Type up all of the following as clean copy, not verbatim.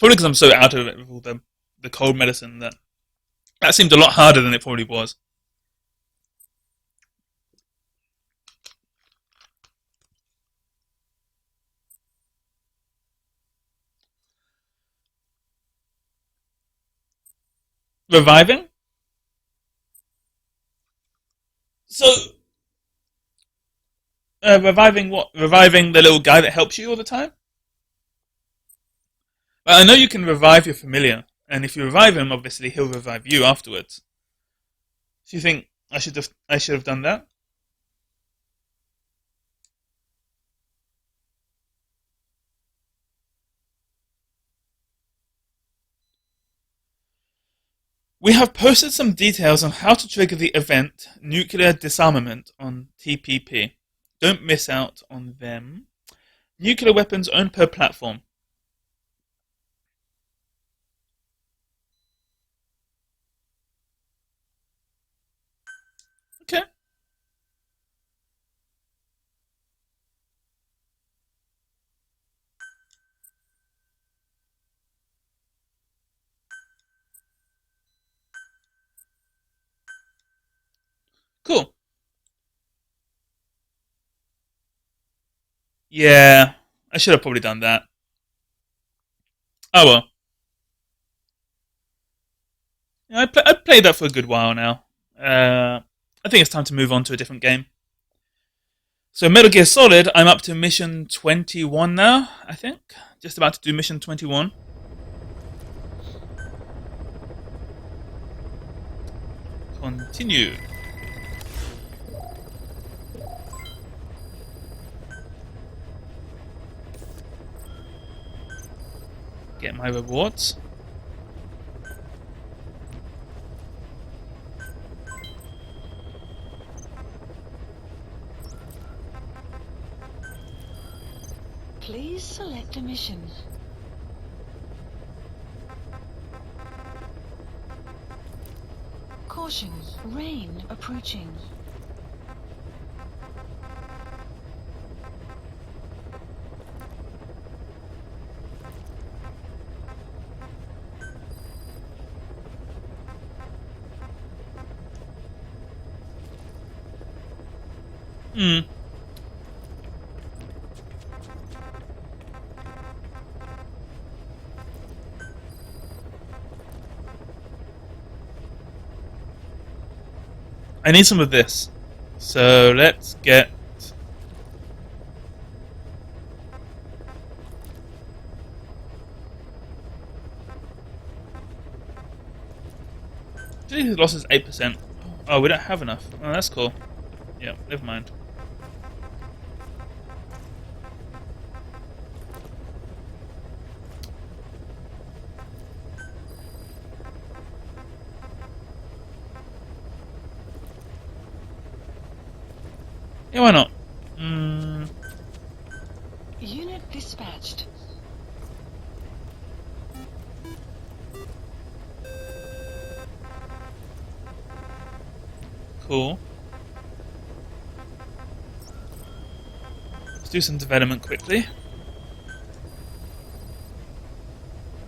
Probably because I'm so out of it with all the cold medicine that seemed a lot harder than it probably was. Reviving? So, reviving what? Reviving the little guy that helps you all the time? Well, I know you can revive your familiar, and if you revive him, obviously he'll revive you afterwards. Do you think I should have done that? We have posted some details on how to trigger the event Nuclear Disarmament on TPP. Don't miss out on them. Nuclear weapons owned per platform. Okay. Cool. Yeah, I should have probably done that. Oh well. Yeah, I've played that for a good while now. I think it's time to move on to a different game. So Metal Gear Solid, I'm up to mission 21 now, I think. Just about to do mission 21. Continue. Get my rewards. Please select a mission. Caution, rain approaching. Hmm. I need some of this. So let's get... His loss is 8%. Oh, we don't have enough. Oh, that's cool. Yeah, never mind. Yeah, why not? Unit dispatched. Cool. Let's do some development quickly.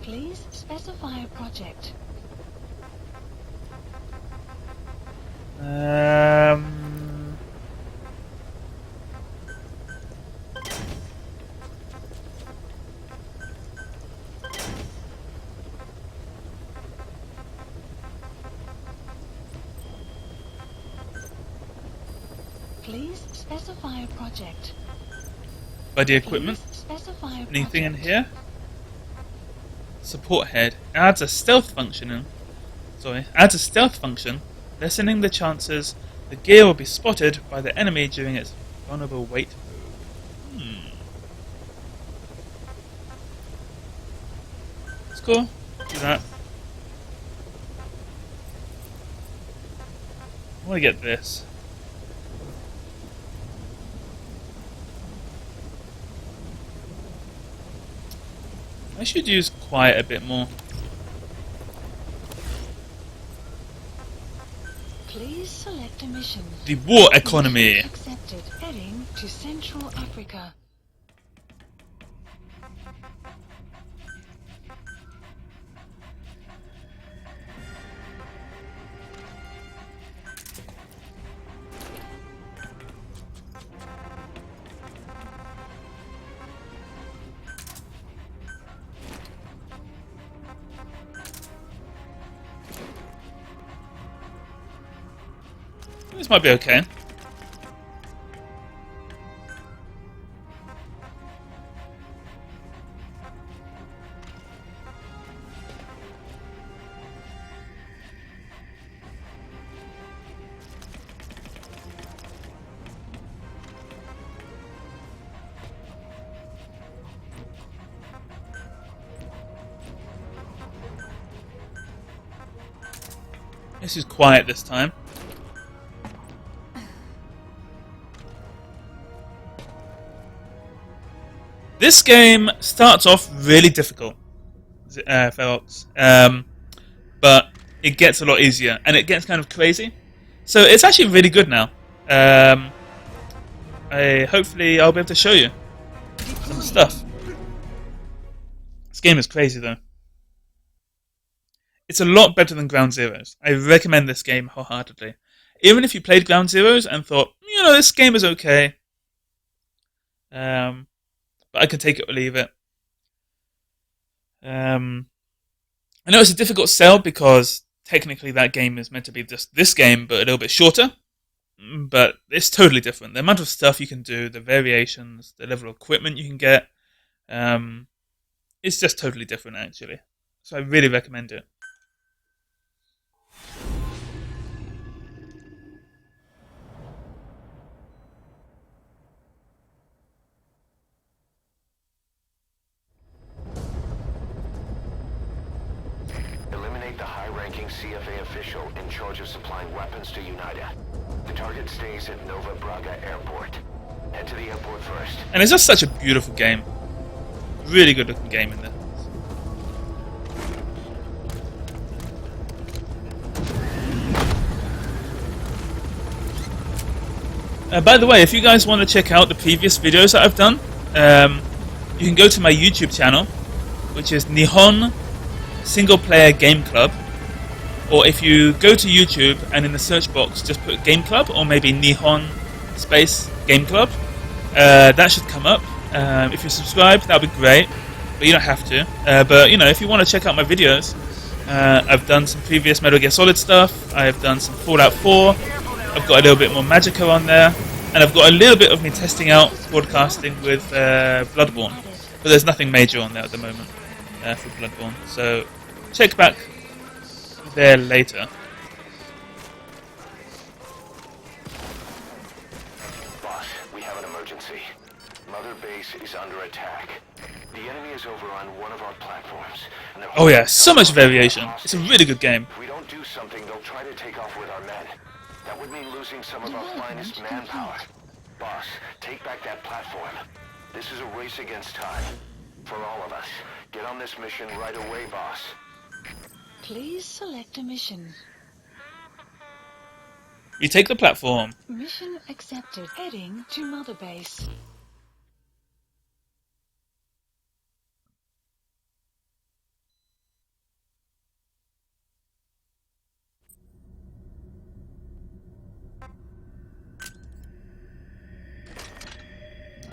Please specify a project. Please specify a project. Buddy equipment. Please specify a Anything in project. here? Support head. Adds a stealth function. Adds a stealth function, lessening the chances the gear will be spotted by the enemy during its vulnerable wait mode. It's cool. Do that. I want to get this. I should use quiet a bit more. Please select a mission. The war economy. Accepted. Heading to Central Africa. This might be okay. This is quiet this time. This game starts off really difficult, Ferox, but it gets a lot easier, and it gets kind of crazy. So it's actually really good now. Hopefully I'll be able to show you some stuff. This game is crazy though. It's a lot better than Ground Zeroes. I recommend this game wholeheartedly. Even if you played Ground Zeroes and thought, this game is okay, but I can take it or leave it. I know it's a difficult sell because technically that game is meant to be just this game, but a little bit shorter. But it's totally different. The amount of stuff you can do, the variations, the level of equipment you can get, it's just totally different actually. So I really recommend it. CFA official in charge of supplying weapons to Unida. The target stays at Nova Braga Airport. Head to the airport first. And it's just such a beautiful game. Really good looking game in there. By the way, if you guys want to check out the previous videos that I've done, you can go to my YouTube channel, which is Nihon Single Player Game Club. Or if you go to YouTube and in the search box just put Game Club or maybe Nihon space Game Club, that should come up. If you're subscribed, that would be great, but you don't have to. But if you want to check out my videos, I've done some previous Metal Gear Solid stuff. I've done some Fallout 4. I've got a little bit more Magica on there, and I've got a little bit of me testing out broadcasting with Bloodborne. But there's nothing major on there at the moment for Bloodborne. So check back there later. Boss, we have an emergency. Mother Base is under attack. The enemy is over on one of our platforms. And oh yeah, so much variation. It's a really good game. If we don't do something, they'll try to take off with our men. That would mean losing some of our finest manpower. Boss, take back that platform. This is a race against time. For all of us. Get on this mission right away, boss. Please select a mission. Retake the platform. Mission accepted. Heading to Mother Base.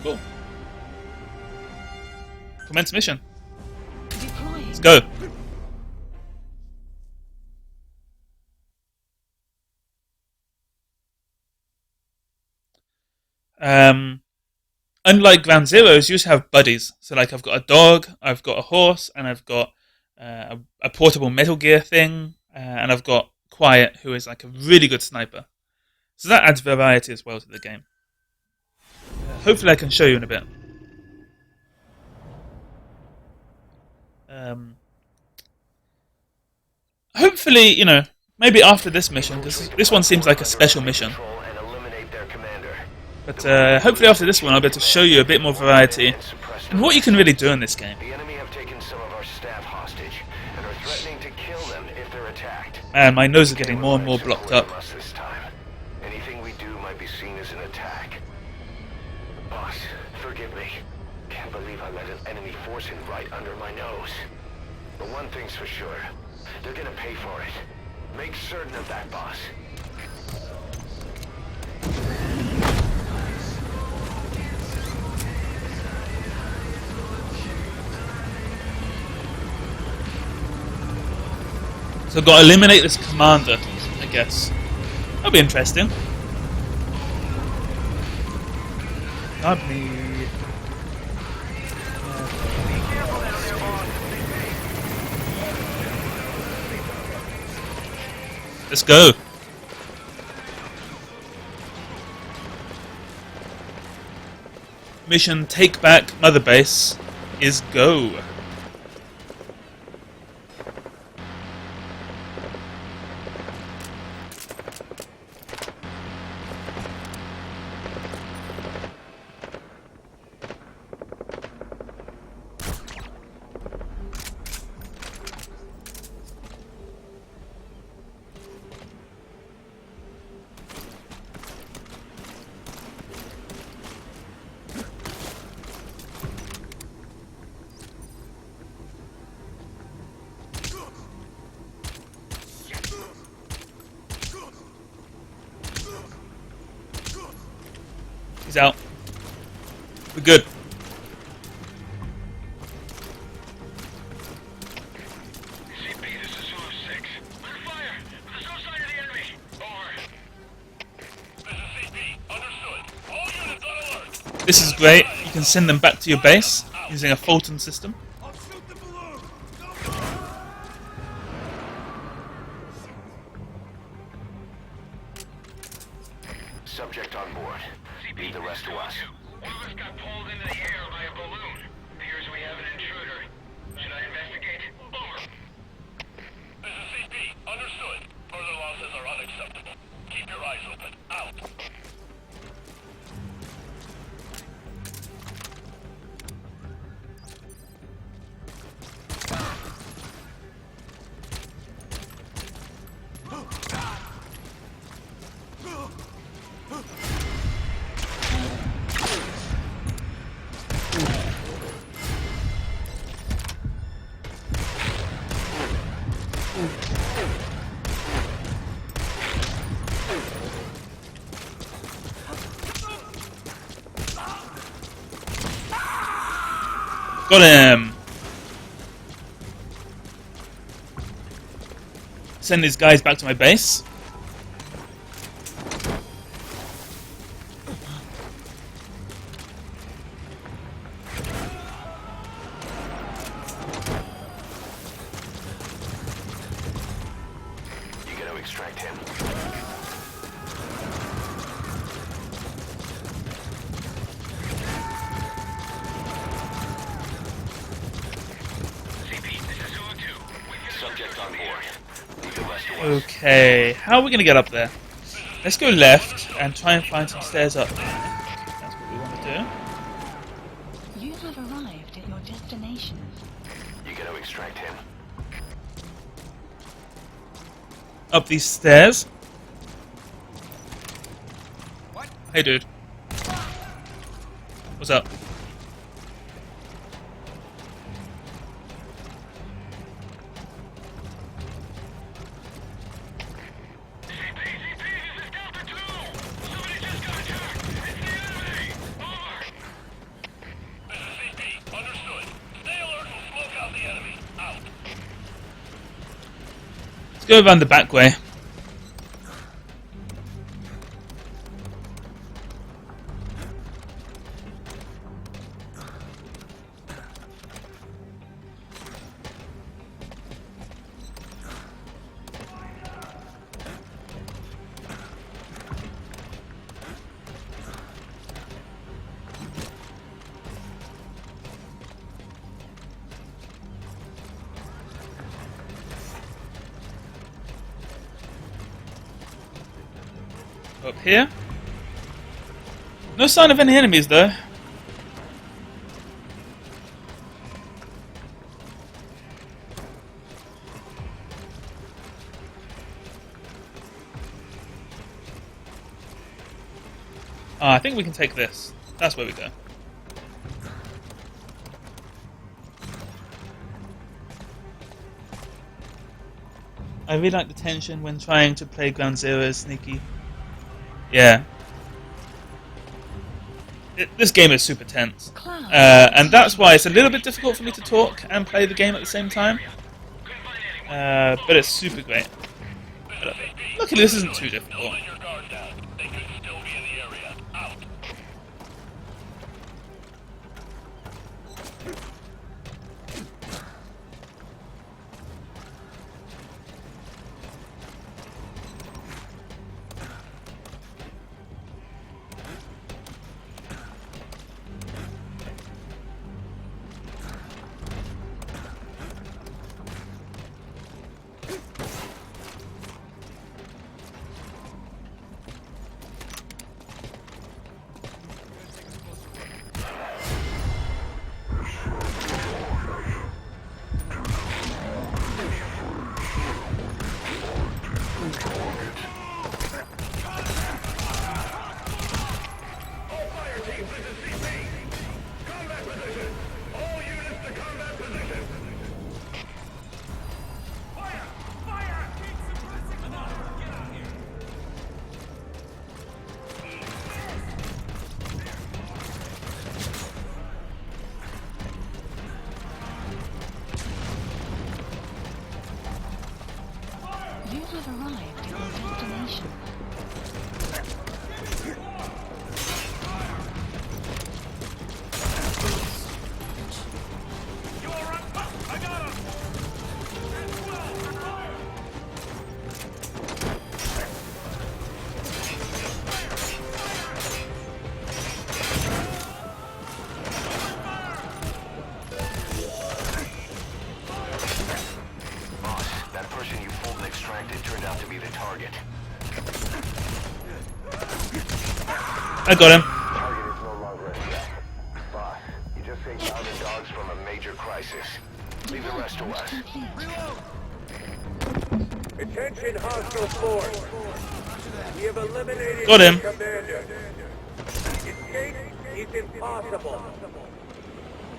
Cool. Commence mission. Deploying. Let's go. Unlike Ground Zeroes, you just have buddies. So like I've got a dog, I've got a horse, and I've got a portable Metal Gear thing, and I've got Quiet, who is like a really good sniper. So that adds variety as well to the game. Hopefully I can show you in a bit. Hopefully, maybe after this mission, because this one seems like a special mission. But hopefully after this one I'll be able to show you a bit more variety and what you can really do in this game. The enemy have taken some of our staff hostage and are threatening to kill them if they're attacked. Man, my nose is getting more and more blocked up. This time. Anything we do might be seen as an attack. Boss, forgive me. Can't believe I let an enemy force in right under my nose. But one thing's for sure. They're gonna pay for it. Make certain of that, boss. So I've got to eliminate this commander, I guess. That'll be interesting. Got me. Let's go. Mission Take Back Mother Base is go. He's out. We're good. CP, this is Zulu 6. Clear fire! There's no sign of the enemy! Over. This is CP. Understood. All units on alert! This is great. You can send them back to your base using a Fulton system. I'll shoot the balloon! Subject on board. Leave the rest to us. One of us got pulled into the air by a balloon. Appears we have an intruder. Should I investigate? Over. This is CP. Understood. Further losses are unacceptable. Keep your eyes open. Out. Got him! Send these guys back to my base. You gotta extract him. Subject on board. Leave the rest to us. Okay, how are we going to get up there? Let's go left and try and find some stairs up there. That's what we want to do. You have arrived at your destination. You gotta extract him. Up these stairs. Hey, dude. What's up? Let's go around the back way. Up here. No sign of any enemies though. I think we can take this. That's where we go. I really like the tension when trying to play Ground Zero sneaky. Yeah. This game is super tense. And that's why it's a little bit difficult for me to talk and play the game at the same time. But it's super great. Luckily this isn't too difficult. You have arrived at your destination. I got him. Target is no longer a threat. Boss, you just saved Mountain Dogs from a major crisis. Leave the rest to us. Attention hostile force. We have eliminated Got him. the commander. Escape is impossible.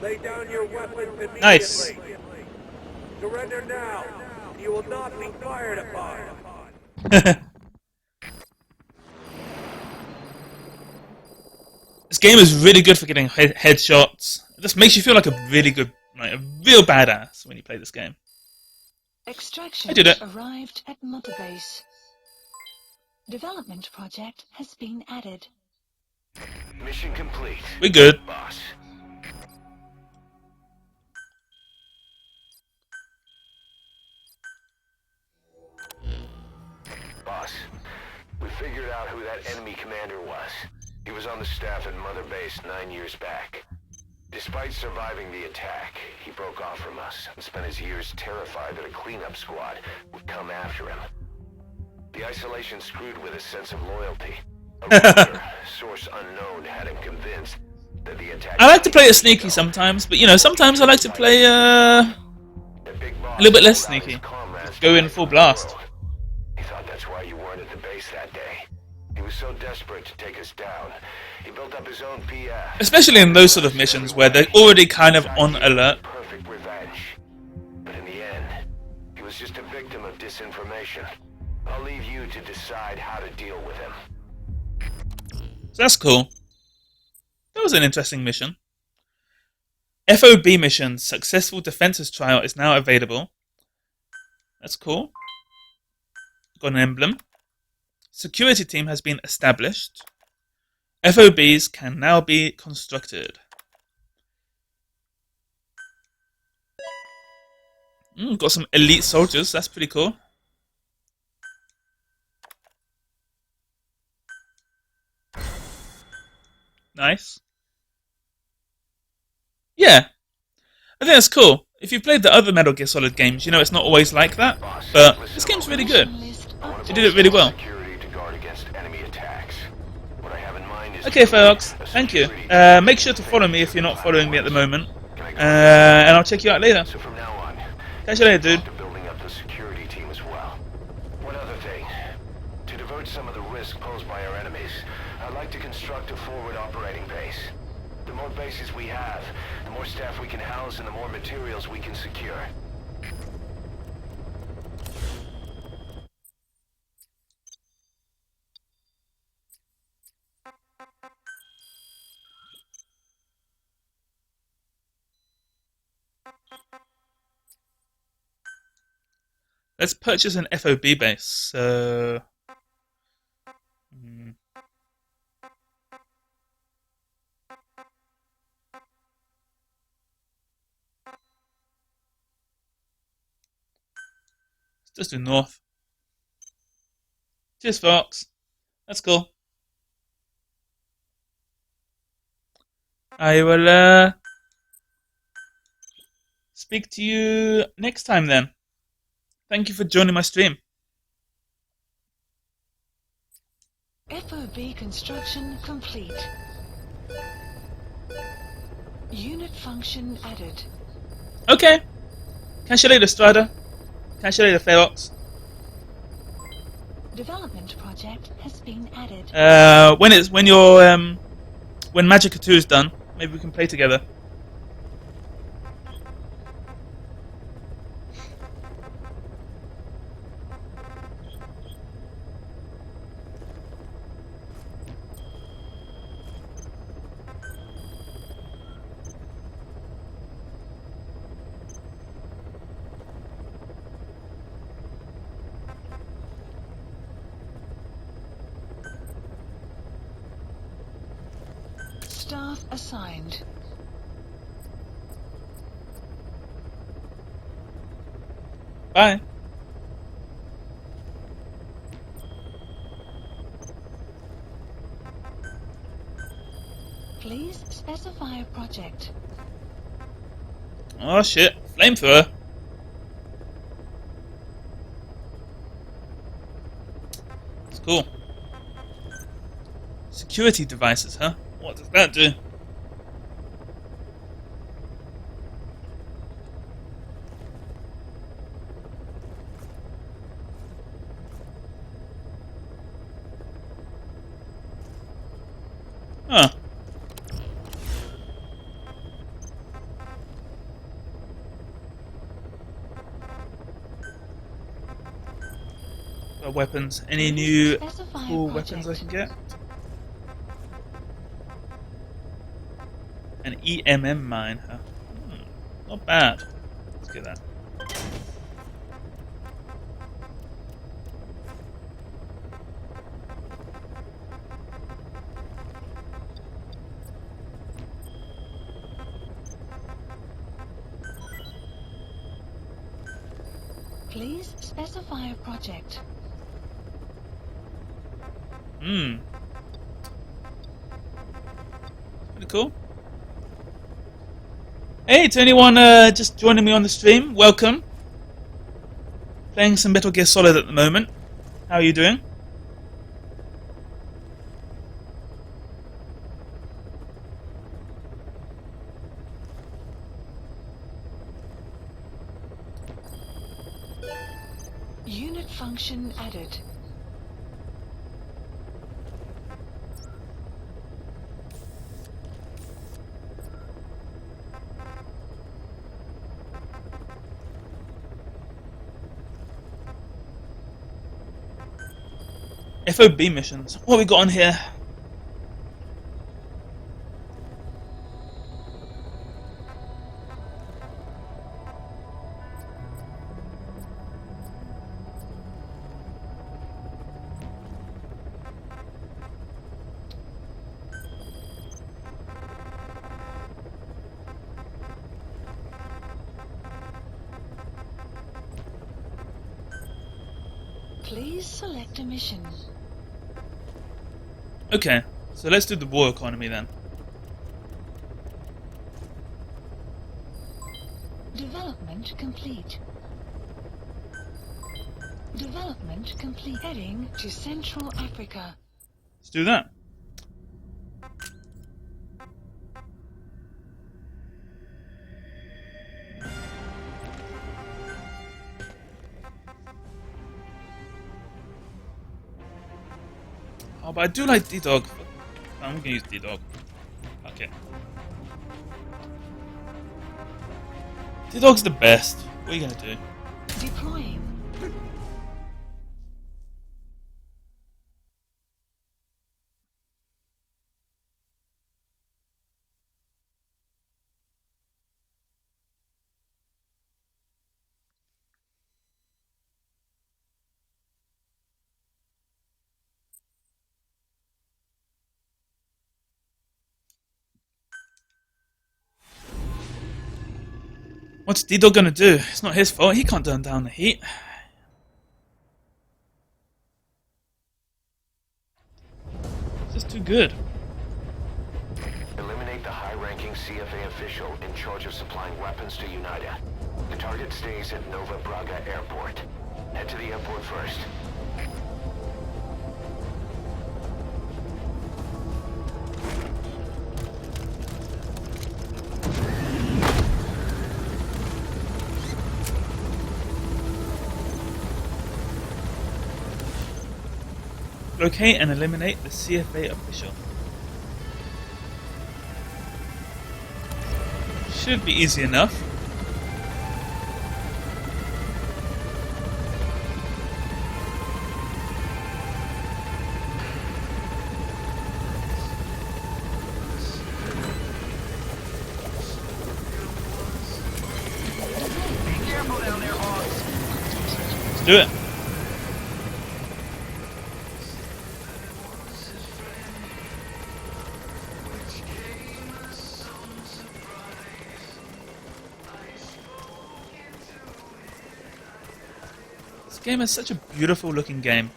Lay down your weapons immediately. Nice. Surrender now. You will not be fired upon. This game is really good for getting headshots. It just makes you feel like a really good, like a real badass when you play this game. Extraction I did it. arrived at Mother Base. Development project has been added. Mission complete. We good. Boss. Boss, we figured out who that enemy commander was. He was on the staff at Mother Base 9 years back. Despite surviving the attack, he broke off from us and spent his years terrified that a cleanup squad would come after him. The isolation screwed with his sense of loyalty. A rumor, source unknown, had him convinced that the attack... I like to play it sneaky sometimes, but you know, sometimes I like to play a little bit less sneaky. Go in full blast. He thought that's why you weren't at the base that day. He was so desperate to take us down, he built up his own PF. Especially in those sort of missions where they're already kind of on alert. Perfect revenge. But in the end, he was just a victim of disinformation. I'll leave you to decide how to deal with him. So that's cool. That was an interesting mission. FOB mission, successful defenses trial is now available. That's cool. Got an emblem. Security team has been established. FOBs can now be constructed. Got some elite soldiers, that's pretty cool. Nice. Yeah, I think that's cool. If you've played the other Metal Gear Solid games, you know it's not always like that. But this game's really good. They did it really well. Okay, folks, thank you. Make sure to follow me if you're not following me at the moment. And I'll check you out later. So from now on, Catch you later, dude. to building up the security team as well. One other thing. To divert some of the risk posed by our enemies, I'd like to construct a forward operating base. The more bases we have, the more staff we can house and the more materials we can secure. Let's purchase an FOB base. So... Let's just do north. Cheers, Fox. That's cool. I will speak to you next time then. Thank you for joining my stream. FOB construction complete. Unit function added. Okay. Catch you later, Strider. Catch you later, Ferox. Development project has been added. When Magica 2 is done, maybe we can play together. Staff assigned. Bye. Please specify a project. Oh shit, flamethrower. It's cool. Security devices, huh? What does that do? Huh. Weapons. Any new Specify a cool weapons I project. can get? An EMM mine, huh? Not bad. Let's get that. Please specify a project. Pretty cool. Hey, to anyone just joining me on the stream, welcome. Playing some Metal Gear Solid at the moment. How are you doing? Unit function added. FOB missions. What we got on here? Please select a mission. Okay, so let's do the war economy then. Development complete. Development complete. Heading to Central Africa. Let's do that. Oh, but I do like D-Dog. I'm gonna use D-Dog. Okay. D-Dog's the best. What are you gonna do? Deploying. What's D-Dog gonna do? It's not his fault. He can't turn down the heat. It's just too good. Eliminate the high-ranking CFA official in charge of supplying weapons to UNITA. The target stays at Nova Braga Airport. Head to the airport first. Locate and eliminate the CFA official. Should be easy enough. Let's do it. game is such a beautiful looking game.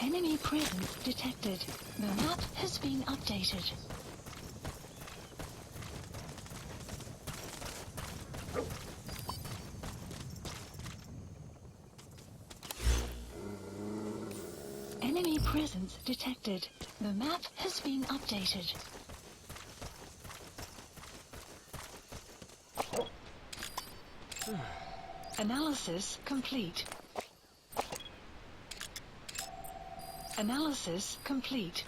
Enemy presence detected. The map has been updated. Enemy presence detected. The map has been updated. Analysis complete. Analysis complete.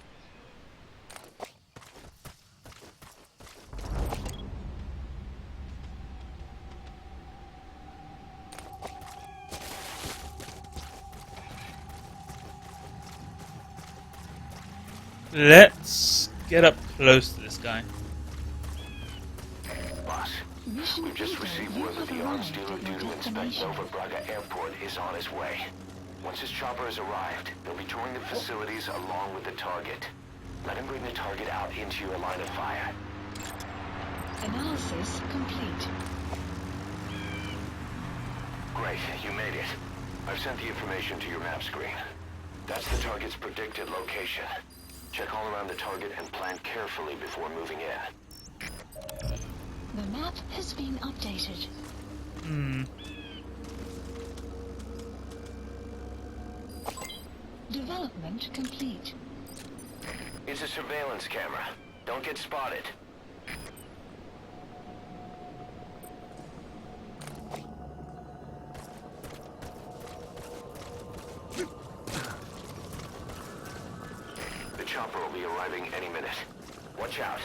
Let's get up close to this guy. Boss, Mission we've just Eagle, received you word that have the arms arrived dealer at due your to inspect destination. Nova Braga Airport is on his way. Once his chopper has arrived, he'll be touring the facilities along with the target. Let him bring the target out into your line of fire. Analysis complete. Great, you made it. I've sent the information to your map screen. That's the target's predicted location. Check all around the target and plan carefully before moving in. The map has been updated. Development complete. It's a surveillance camera. Don't get spotted. The chopper will be arriving any minute. Watch out.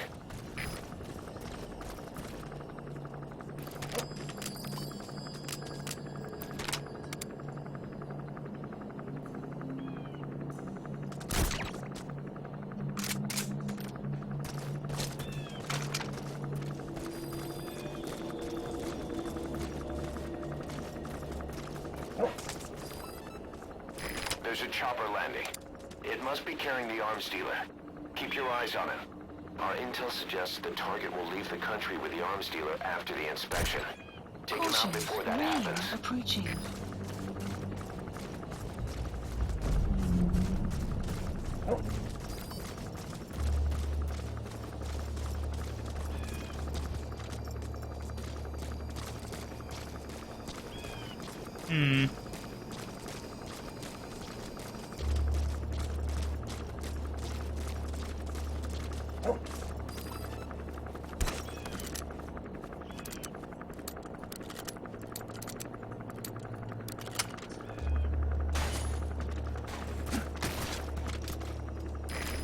There's a chopper landing. It must be carrying the arms dealer. Keep your eyes on him. Our intel suggests the target will leave the country with the arms dealer after the inspection. Take him out Caution, before that rain happens. approaching.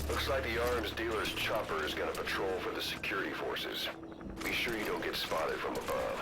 Looks like the arms dealer's chopper is gonna patrol for the security forces. Be sure you don't get spotted from above.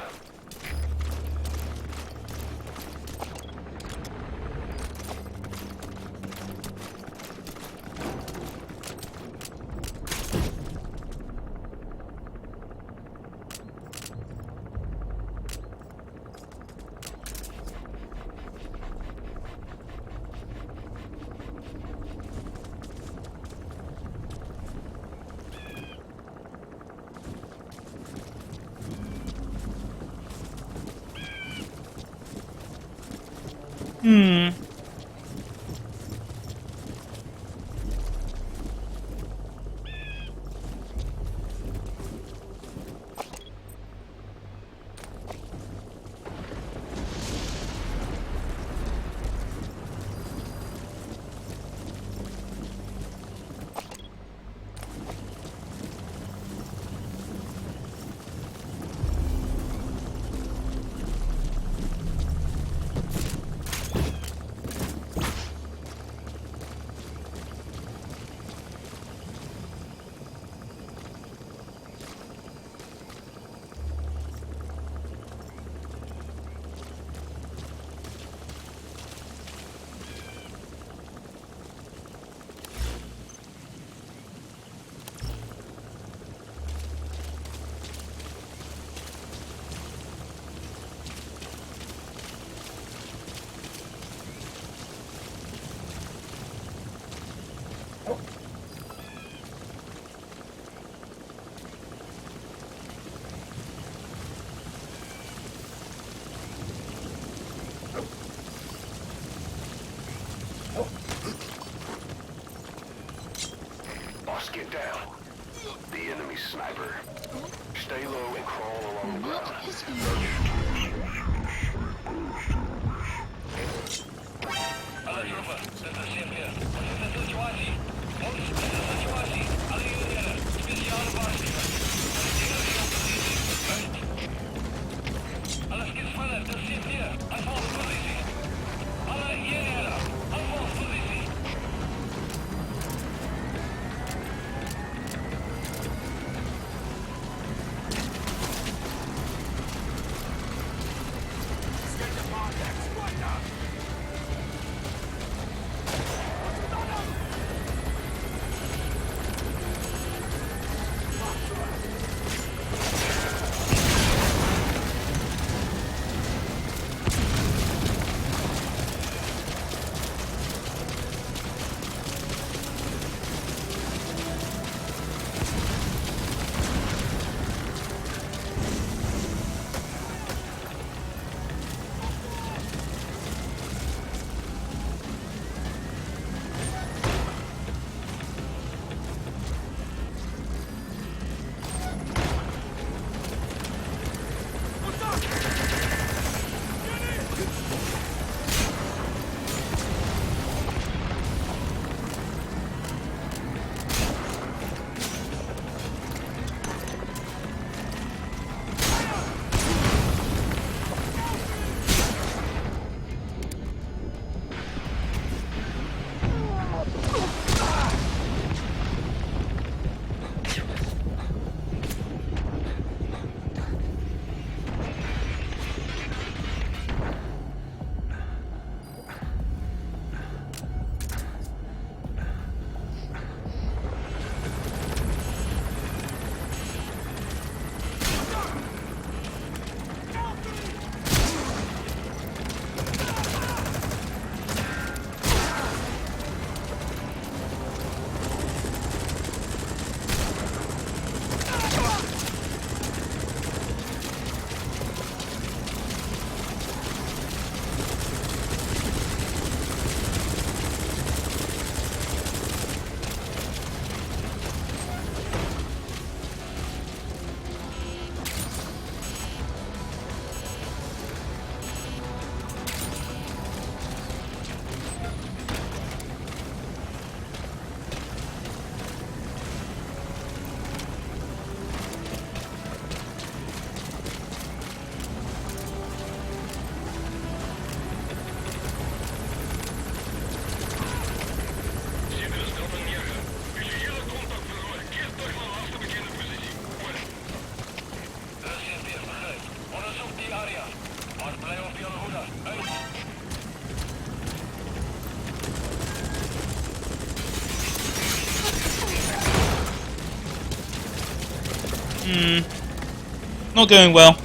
Not going well.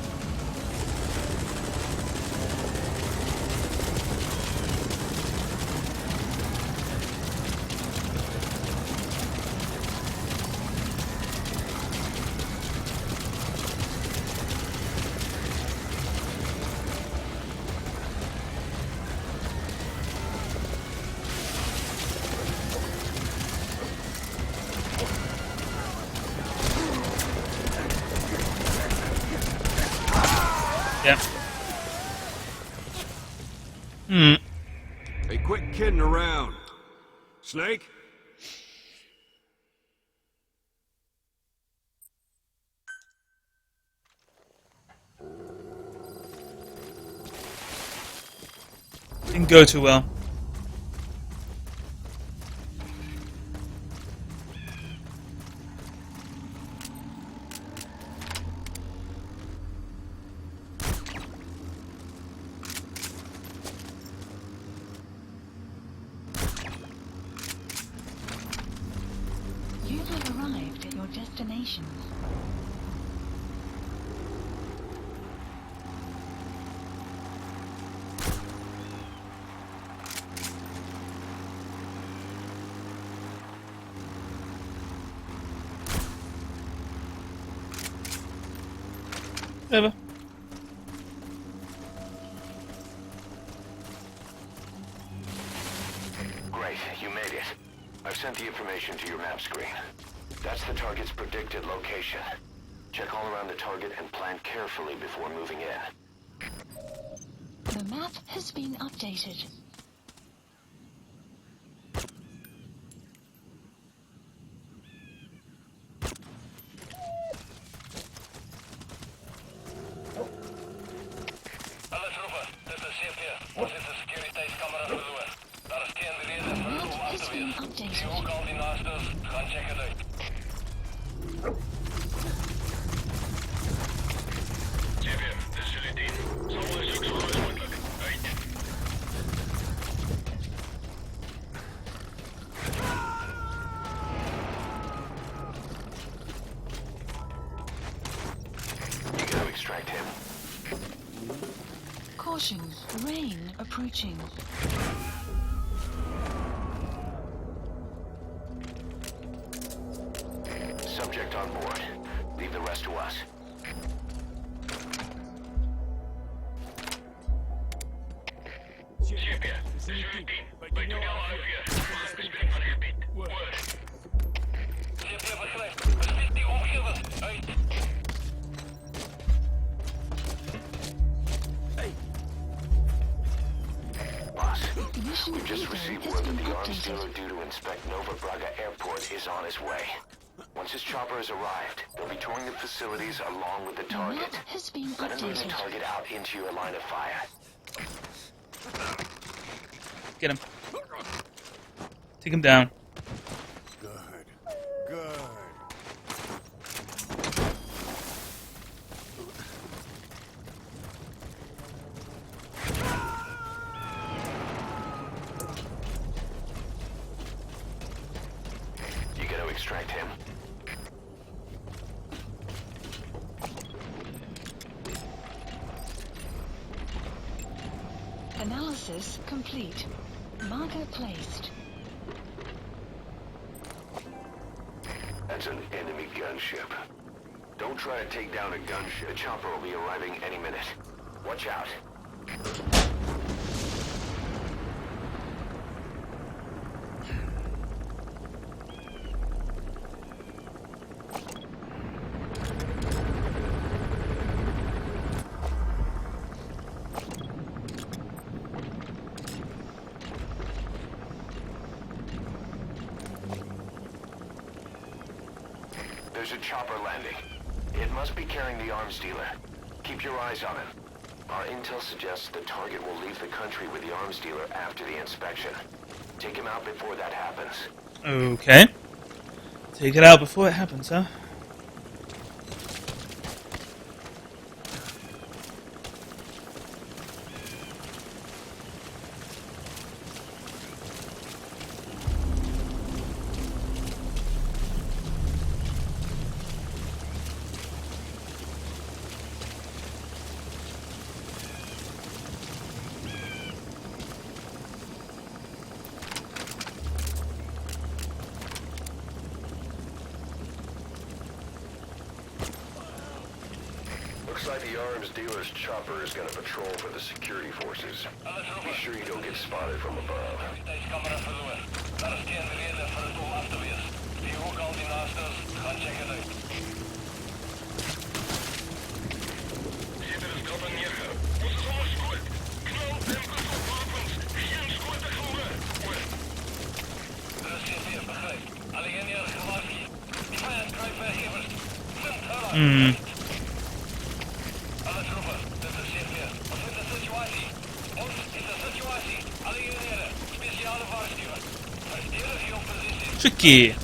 Yeah. Hey, quit kidding around. Snake? Didn't go too well. You have arrived at your destination. Whatever. Great, you made it. I've sent the information to your map screen. That's the target's predicted location. Check all around the target and plan carefully before moving in. The map has been updated. Alla trupper, dit is CP. Ons het 'n sekuriteitskamera verloor. Daar is geen rede vir hulle om af te wees. Sien ook al die naastes, gaan check dit uit. CP, dis jullie team. Sal ondersoek so gou as moontlik. Uit. You gotta extract him. Caution, rain approaching. Subject on board. Leave the rest to us. CP, dis jullie team. By toneel AV. Bespring van gebied. Oor. CP beskryf. Bespied die omgewing. Uit. Boss, Mission we've just info received has word been that the arms dealer updated. due to inspect Nova Braga Airport is on his way. Once his chopper has arrived, they'll be touring the facilities along with the The map target. has been Let him move the updated. target out into your line of fire. Get him. Take him down. Good. Good. You gotta extract him. Analysis complete. Marker placed. That's an enemy gunship. Don't try to take down a gunship. The chopper will be arriving any minute. Watch out. There's a chopper landing. It must be carrying the arms dealer. Keep your eyes on him. Our intel suggests the target will leave the country with the arms dealer after the inspection. Take him out before that happens. Okay. Take it out before it happens, huh? like the arms dealer's chopper is gonna patrol for the security forces. Be sure you don't get spotted from above. Camera verloren. Daar is geen reden voor het om af te wezen. Die ook al die nasters, gaan check het uit. Zitten de stappen neer. Onze zomer scoort. Knal tempels op wapens. Geen scoort gehouden. Er is geen meer begrijp. Alleen hier gewaarschuwd. Die vijand krijgt weggevers. Vindt haar alle troepen, dit is CVR. Wat is de situatie? Ons is de situatie. Alle eenheden, speciale waarschuwing. Verdedig je positie. Tricky.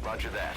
Roger that.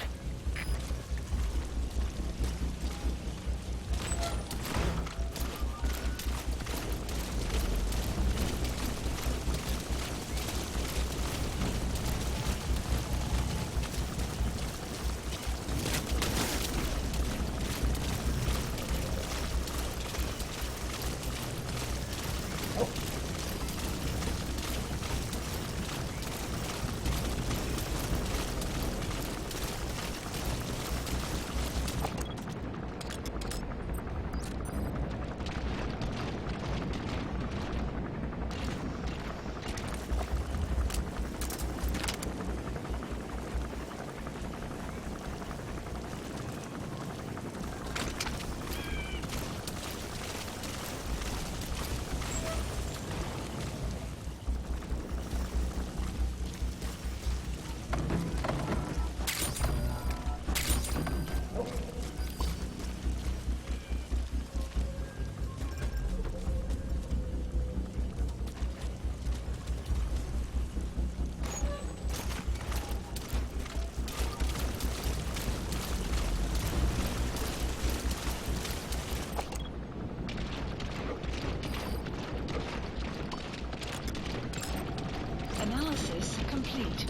Analysis complete.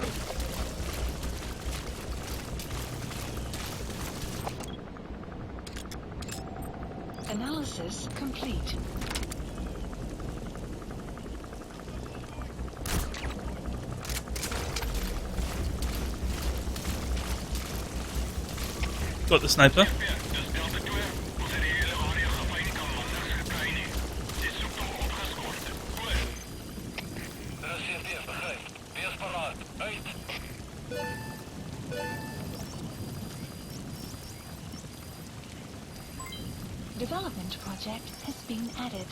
Analysis complete. Got the sniper. Development project has been added.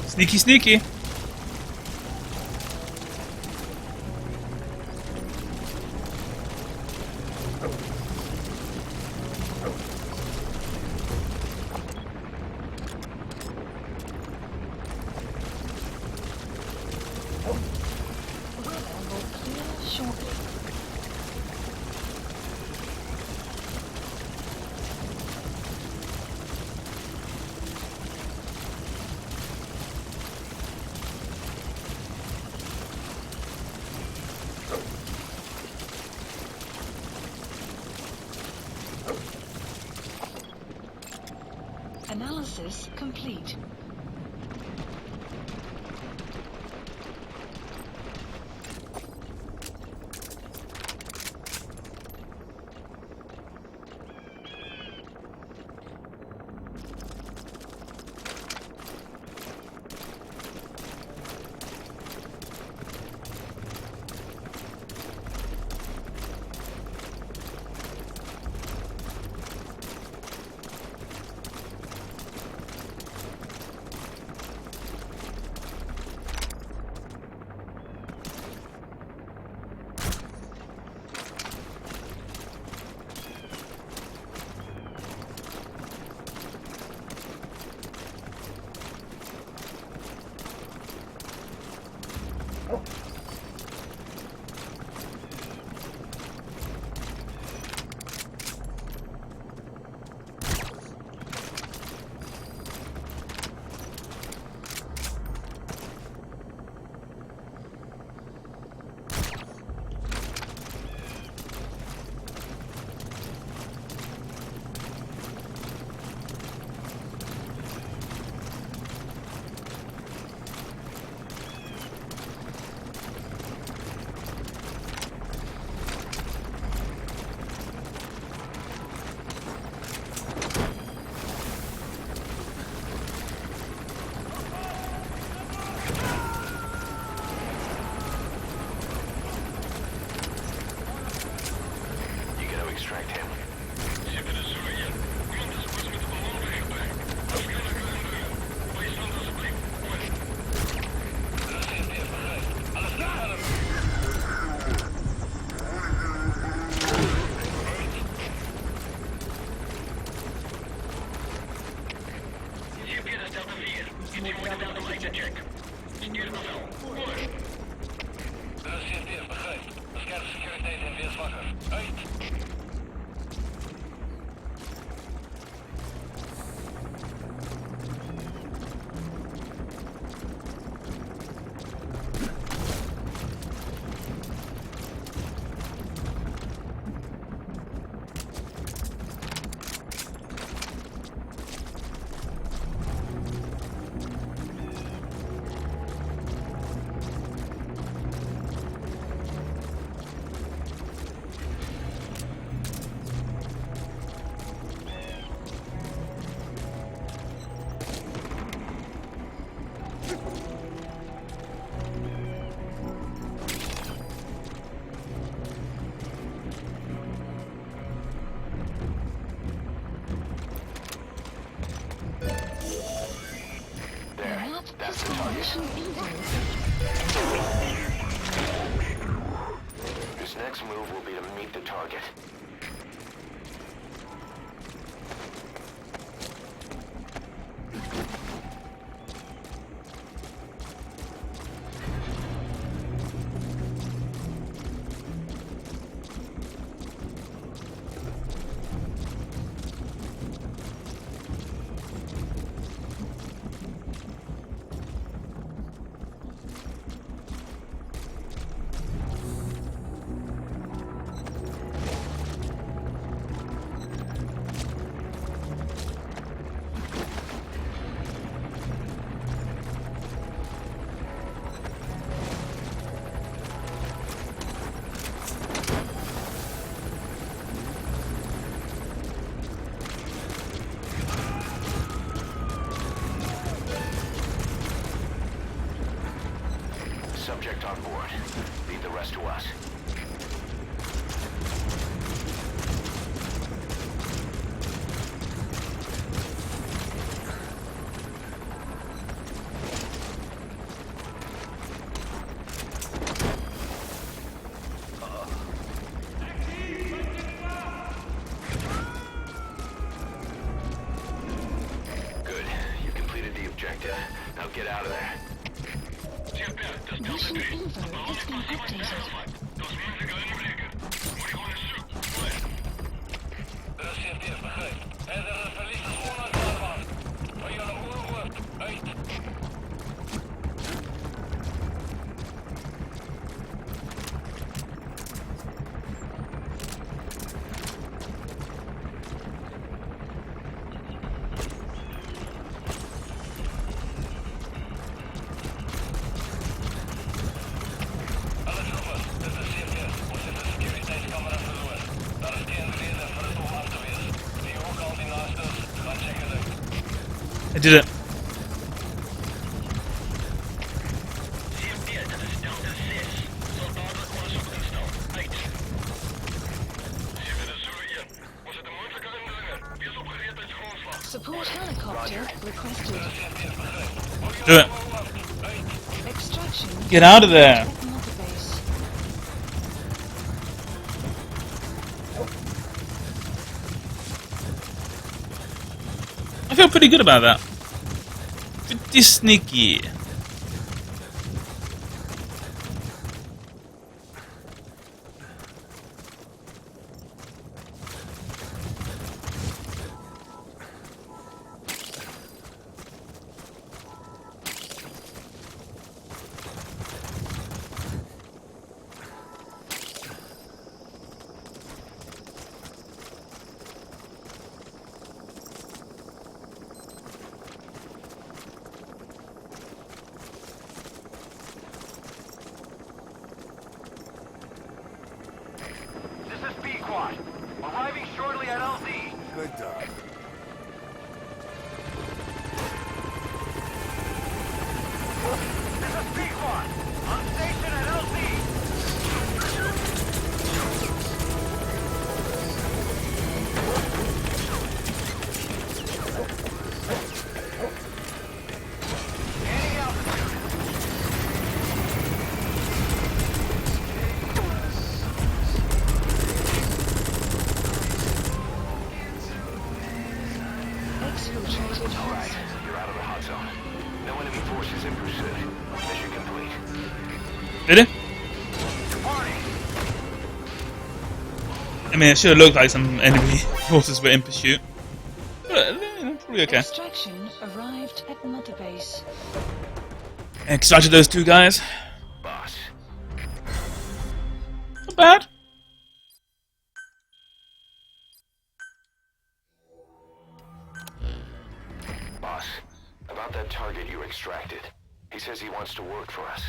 Sneaky, sneaky. Weather will clear shortly. Analysis complete. You gotta extract him. That's the target. His next move will be to meet the target. Subject on board. Leave the rest to us. Good. You completed the objective. Now get out of there. Mission info has been updated. I did it. Support helicopter requested. Do it. Extraction. Get out of there. At Mother Base. I feel pretty good about that. Pretty sneaky. This is B-Quad. Arriving shortly at LZ. Good dog. This is B-Quad. On station at LZ. Gaining altitude. Exfiltrated All right, hostile. you're out of the hot zone. No enemy forces in pursuit. Mission complete. Did it? Departing. I mean, it should have looked like some enemy forces were in pursuit. But, probably okay. Extraction arrived at Mother Base. Extracted those two guys. Boss. Not bad. Boss, about that target you extracted. He says he wants to work for us.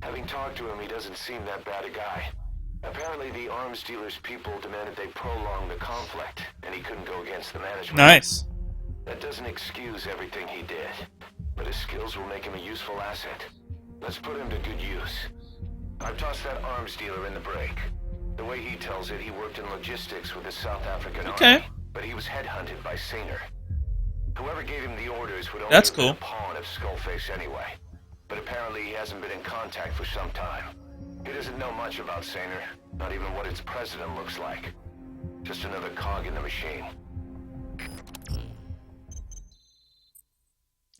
Having talked to him, he doesn't seem that bad a guy. Apparently the arms dealer's people demanded they prolong the conflict, and he couldn't go against the management. Nice. That doesn't excuse everything he did, but his skills will make him a useful asset. Let's put him to good use. I've tossed that arms dealer in the break. The way he tells it, he worked in logistics with the South African Okay. army, but he was headhunted by Sainer. Whoever gave him the orders would only That's have been cool. a pawn of Skullface anyway. But apparently he hasn't been in contact for some time. He doesn't know much about Sainer, not even what its president looks like. Just another cog in the machine.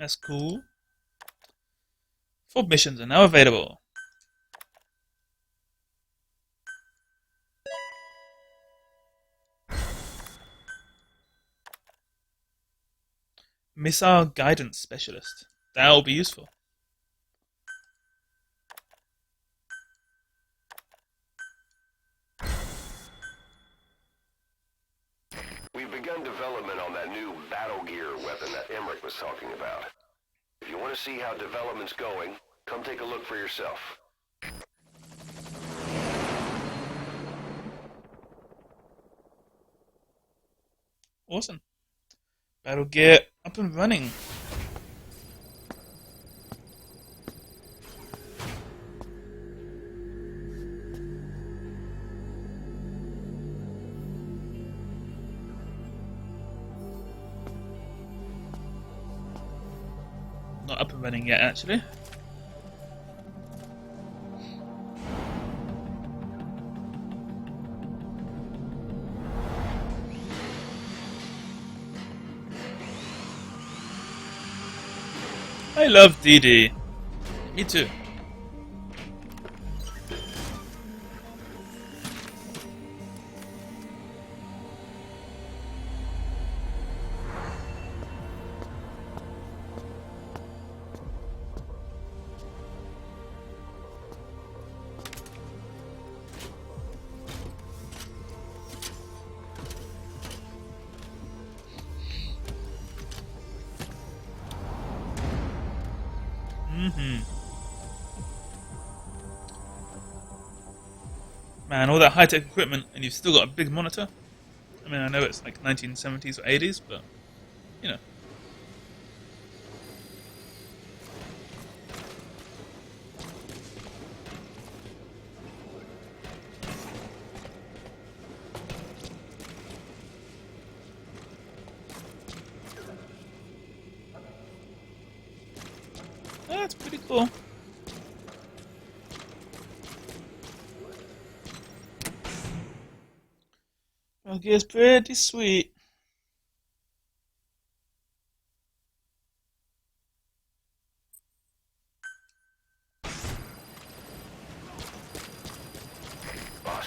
That's cool. 4 missions are now available. Missile Guidance Specialist. That will be useful. We've begun development on that new battle gear weapon that Emmerich was talking about. If you want to see how development's going, come take a look for yourself. Awesome. Battle gear up and running. Not up and running yet, actually. I love DD. Me too. Man, all that high-tech equipment, and you've still got a big monitor? I mean, I know it's like 1970s or 80s, but, you know. That's pretty cool. Okay, it's pretty sweet. Boss,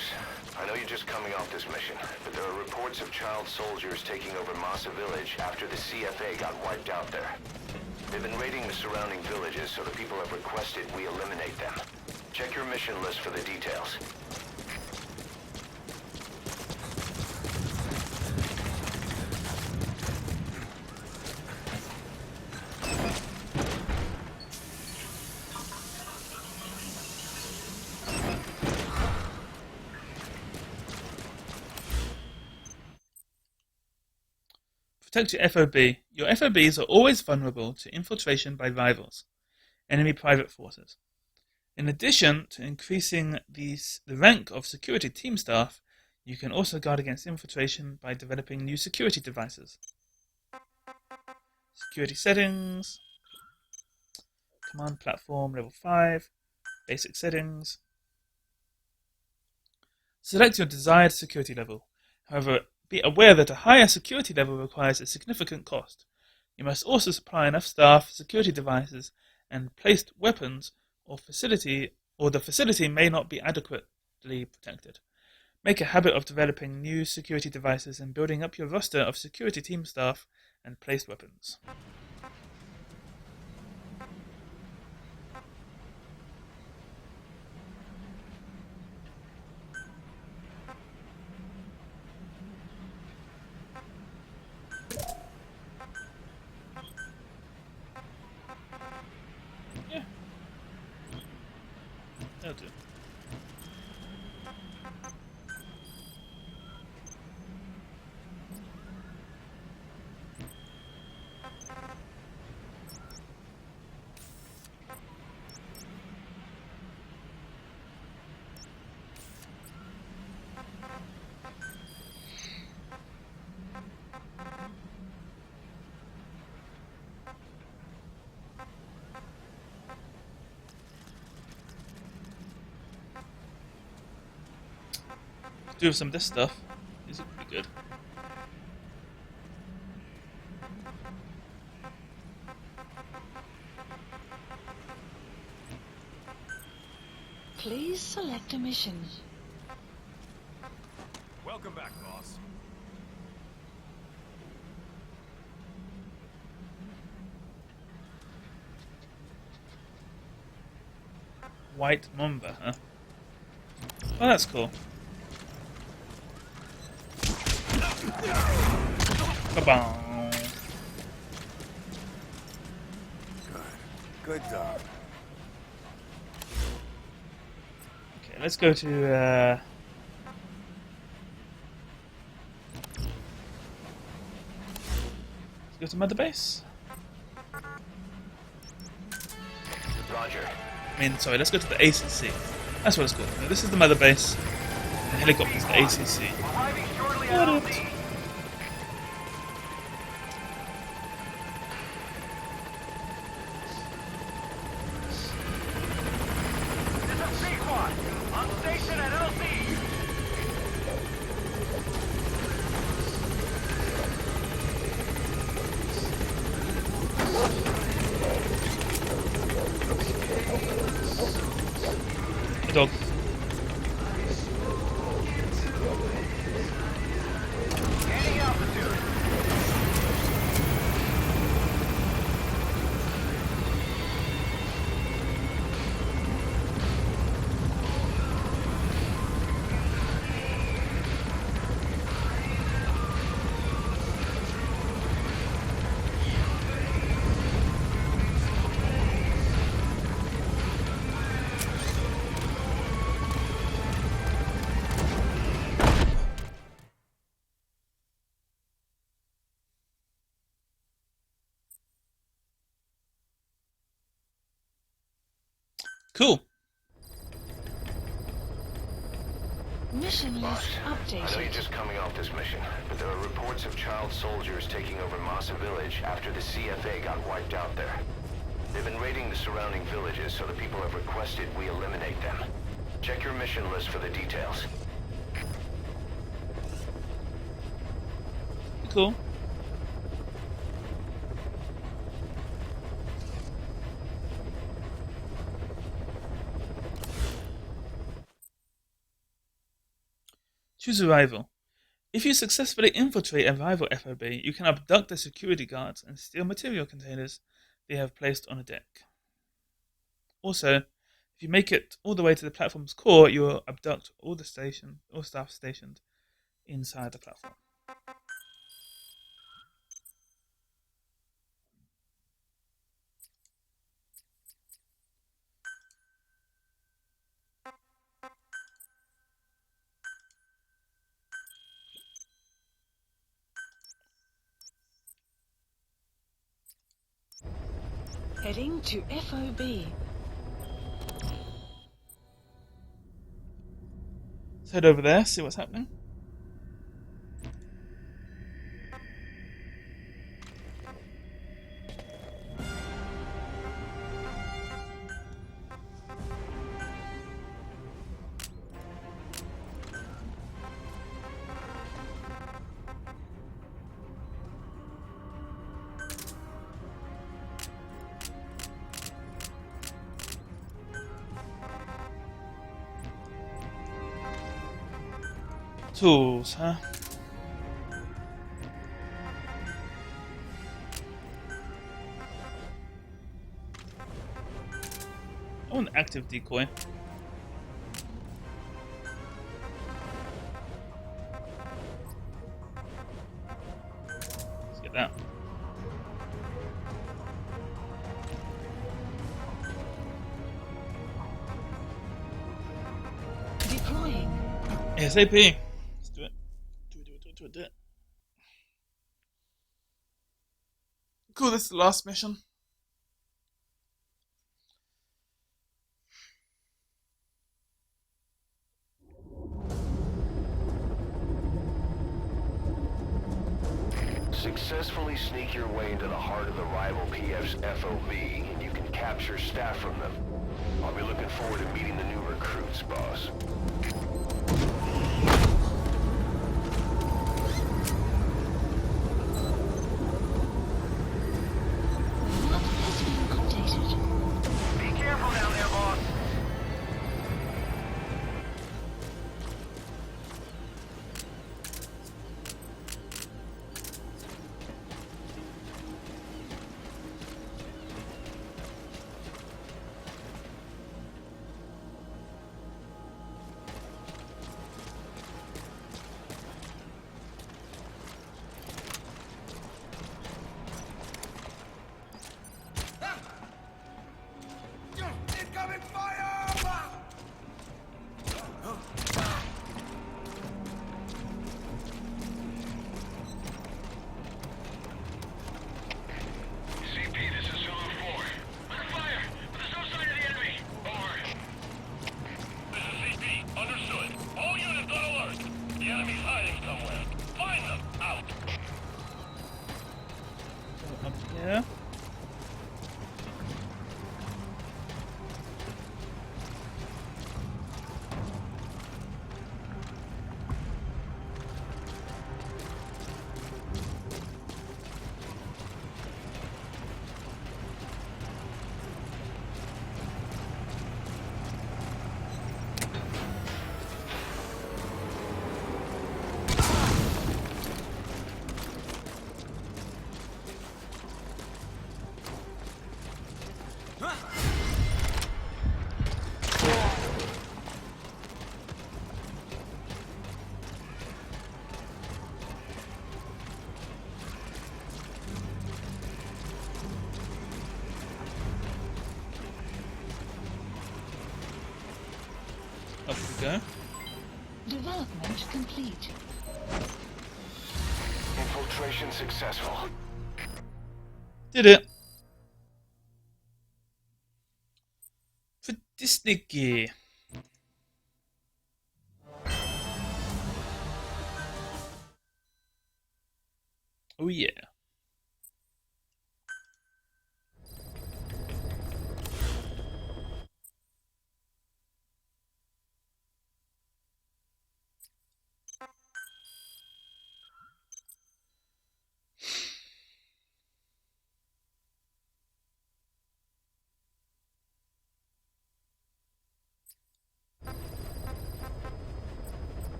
I know you're just coming off this mission, but there are reports of child soldiers taking over Massa Village after the CFA got wiped out there. They've been raiding the surrounding villages, so the people have requested we eliminate them. Check your mission list for the details. Protect your FOB. Your FOBs are always vulnerable to infiltration by rivals, enemy private forces. In addition to increasing the rank of security team staff, you can also guard against infiltration by developing new security devices. Security settings, command platform level 5, basic settings. Select your desired security level. However, be aware that a higher security level requires a significant cost. You must also supply enough staff, security devices, and placed weapons or the facility may not be adequately protected. Make a habit of developing new security devices and building up your roster of security team staff and placed weapons. Yeah. That'll do. Do some of this stuff. These are pretty good. Please select a mission. Welcome back, boss. White Mamba, huh? Oh, that's cool. Ba-bong. Good dog. Okay, let's go to let's go to Mother Base. Roger. Sorry, let's go to the ACC. That's what it's called. No, this is the Mother Base. The helicopter's the ACC. Arriving shortly Got at it. LZ. This is C-Squad. On station at LZ. The dog. Gaining altitude. Cool. Mission Boss, list I know you're updated. just coming off this mission, but there are reports of child soldiers taking over Massa Village after the CFA got wiped out there. They've been raiding the surrounding villages, so the people have requested we eliminate them. Check your mission list for the details. Cool. Choose a rival. If you successfully infiltrate a rival FOB, you can abduct the security guards and steal material containers they have placed on a deck. Also, if you make it all the way to the platform's core, you will abduct all staff stationed inside the platform. Heading to FOB. Let's head over there, see what's happening. Tools, huh? Oh, an active decoy. Let's get that. Deploying. ASAP. Let's do it. Do it. Cool, this is the last mission. Successfully sneak your way into the heart of the rival PF's FOB, and you can capture staff from them. I'll be looking forward to meeting the new recruits, boss. What has been updated? Be careful down there, boss. Incoming fire! CP, this is Zulu 4. Under fire, but there's no sign of the enemy. Over. This is CP. Understood. All units on alert. The enemy's hiding somewhere. Find them. Out. Up here. Up we go. Development complete. Infiltration successful. Did it. For Disney gear. Oh yeah.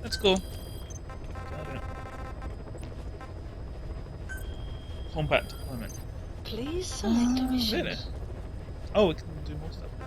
That's cool. Got it. Combat deployment. Please select a mission. Really? Oh, we can do more stuff now.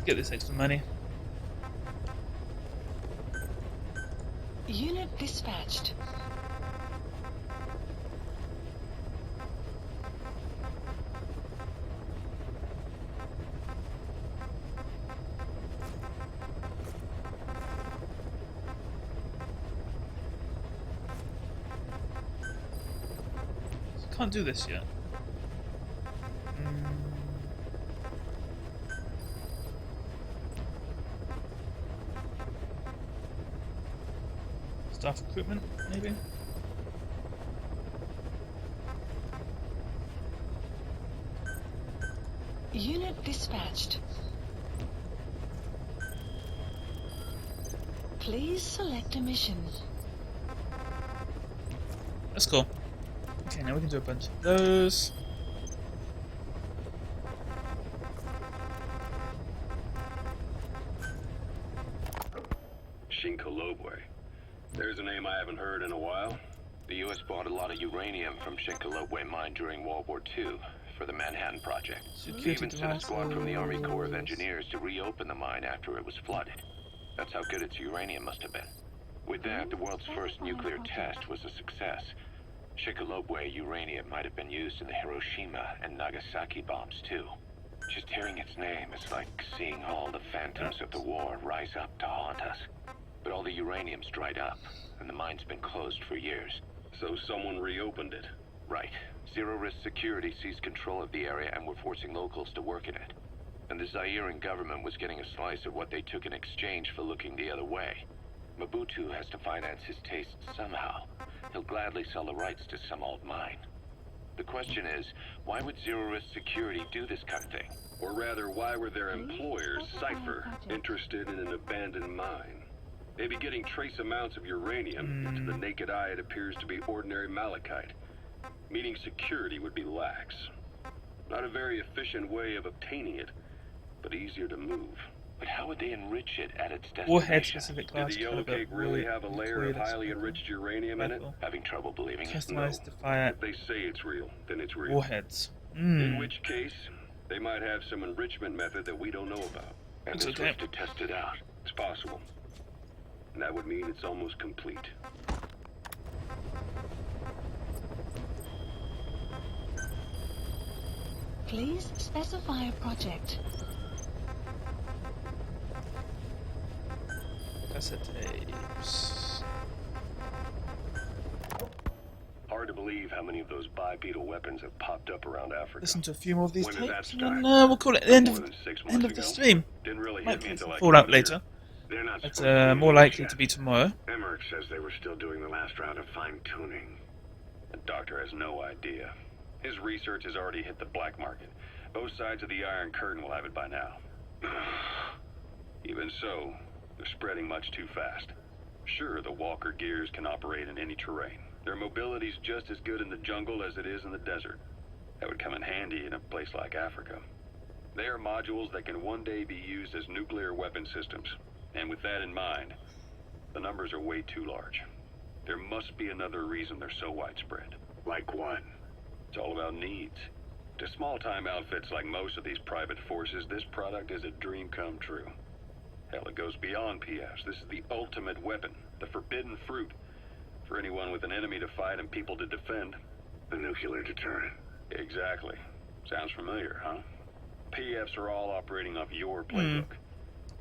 Get this extra money. Unit dispatched. Can't do this yet. Staff recruitment, maybe? Unit dispatched. Please select a mission. That's cool. Okay, now we can do a bunch of those. Shinkolobwe. There's a name I haven't heard in a while. The U.S. bought a lot of uranium from Shinkolobwe mine during World War II for the Manhattan Project. They even sent a squad from the Army Corps of Engineers to reopen the mine after it was flooded. That's how good its uranium must have been. With that, the world's first nuclear test was a success. Shinkolobwe uranium might have been used in the Hiroshima and Nagasaki bombs, too. Just hearing its name is like seeing all the phantoms of the war rise up to haunt us. But all the uranium's dried up, and the mine's been closed for years. So someone reopened it. Right. Zero-risk security seized control of the area and were forcing locals to work in it. And the Zairean government was getting a slice of what they took in exchange for looking the other way. Mobutu has to finance his tastes somehow. He'll gladly sell the rights to some old mine. The question is, why would zero-risk security do this kind of thing? Or rather, why were their employers, Cypher, interested in an abandoned mine? Maybe getting trace amounts of uranium, but to the naked eye it appears to be ordinary malachite. Meaning security would be lax. Not a very efficient way of obtaining it, but easier to move. But how would they enrich it at its destination? Warhead specific Did class the yellow cake really have a layer of highly enriched uranium in it? Having trouble believing it. Customized to No. fire If they say it's real, then it's real. warheads. In which case, they might have some enrichment method that we don't know about. And It's this okay. was to test it out. It's possible. And that would mean it's almost complete. Please specify a project. Cassette tapes. Hard to believe how many of those bipedal weapons have popped up around Africa. Listen to a few more of these When did that tapes, and then start? we'll call it the end More of than 6 end months of the ago. stream. Didn't really Might hit be me until I Fallout came here. later. They're not It's supposed to be more released likely yet. to be tomorrow. Emmerich says they were still doing the last round of fine-tuning. The doctor has no idea. His research has already hit the black market. Both sides of the Iron Curtain will have it by now. Even so, they're spreading much too fast. Sure, the Walker gears can operate in any terrain. Their mobility's just as good in the jungle as it is in the desert. That would come in handy in a place like Africa. They are modules that can one day be used as nuclear weapon systems. And with that in mind, the numbers are way too large. There must be another reason they're so widespread. Like what? It's all about needs. To small-time outfits like most of these private forces, this product is a dream come true. Hell, it goes beyond PFs. This is the ultimate weapon, the forbidden fruit, for anyone with an enemy to fight and people to defend. A nuclear deterrent. Exactly. Sounds familiar, huh? PFs are all operating off your playbook.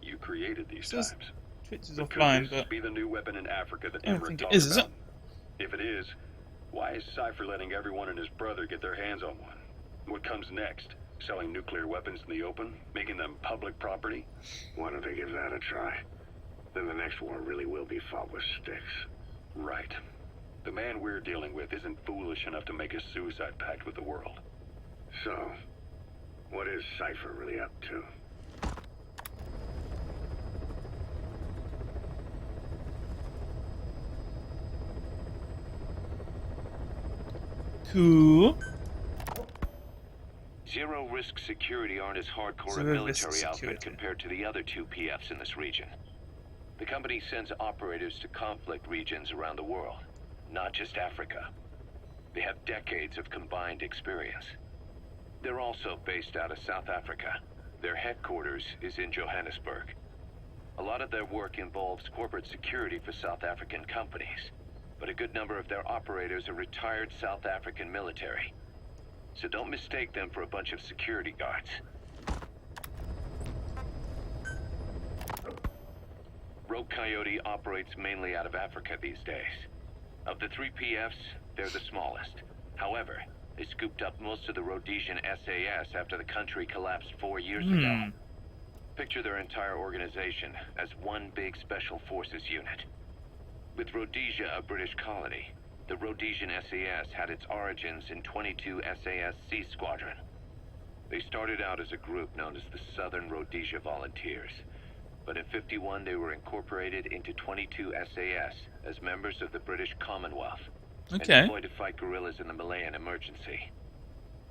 You created these Says times. Twitch is Could offline, this but be the new weapon in Africa that I don't Emmerich think it talked is it? about? If it is, why is Cypher letting everyone and his brother get their hands on one? What comes next? selling nuclear weapons in the open, making them public property. Why don't they give that a try? Then the next war really will be fought with sticks. Right. The man we're dealing with isn't foolish enough to make a suicide pact with the world. So, what is Cypher really up to? Cool. Zero-risk security aren't as hardcore a Zero-risk military outfit security. compared to the other two PFs in this region. The company sends operators to conflict regions around the world, not just Africa. They have decades of combined experience. They're also based out of South Africa. Their headquarters is in Johannesburg. A lot of their work involves corporate security for South African companies, but a good number of their operators are retired South African military. So don't mistake them for a bunch of security guards. Rogue Coyote operates mainly out of Africa these days. Of the three PFs, they're the smallest. However, they scooped up most of the Rhodesian SAS after the country collapsed 4 years ago. Picture their entire organization as one big special forces unit. With Rhodesia a British colony, the Rhodesian SAS had its origins in 22 SAS Sea Squadron. They started out as a group known as the Southern Rhodesia Volunteers, but in '51 they were incorporated into 22 SAS as members of the British Commonwealth and Okay. deployed to fight guerrillas in the Malayan emergency.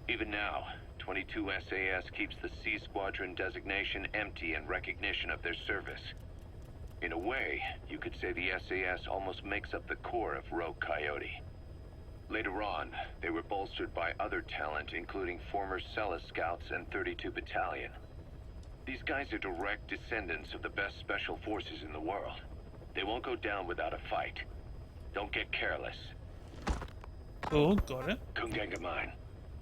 Even now, 22 SAS keeps the Sea Squadron designation empty in recognition of their service. In a way, you could say the SAS almost makes up the core of Rogue Coyote. Later on, they were bolstered by other talent, including former Celis Scouts and 32 Battalion. These guys are direct descendants of the best special forces in the world. They won't go down without a fight. Don't get careless. Cool, got it. Kungenga Mine.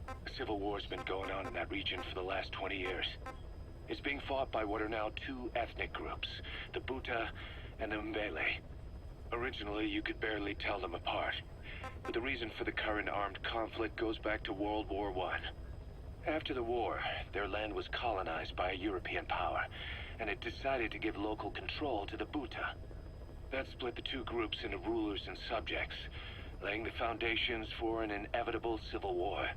A civil war's been going on in that region for the last 20 years. It's being fought by what are now two ethnic groups, the Buta and the Mbele. Originally, you could barely tell them apart, but the reason for the current armed conflict goes back to World War I. After the war, their land was colonized by a European power, and it decided to give local control to the Buta. That split the two groups into rulers and subjects, laying the foundations for an inevitable civil war.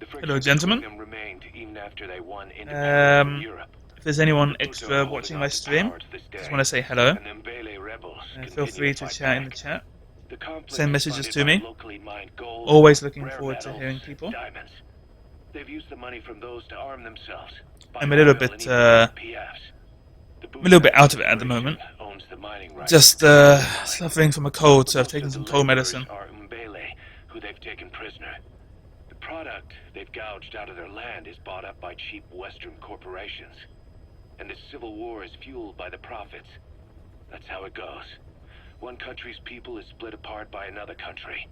The Hello, gentlemen. them remained even after they won independence from Europe. If there's anyone The Buta extra are holding watching on my to stream, power to this just day, want to say hello. and the Mbele rebels Feel continue free to fight chat in the back. chat. The conflict Send is messages funded to by me. locally mined gold, Always looking rare forward to metals, hearing people. diamonds. They've used the money from those to arm themselves. I'm a little buy oil bit, and even build PFs. The I'm a little bit Buta out of it at the moment. owns the mining rights Just to the mine. suffering from a cold, so I've Most taken of some the cold laborers medicine. are Mbele, who they've taken prisoner. The product they've gouged out of their land is bought up by cheap Western corporations. And this civil war is fueled by the profits. That's how it goes. One country's people is split apart by another country.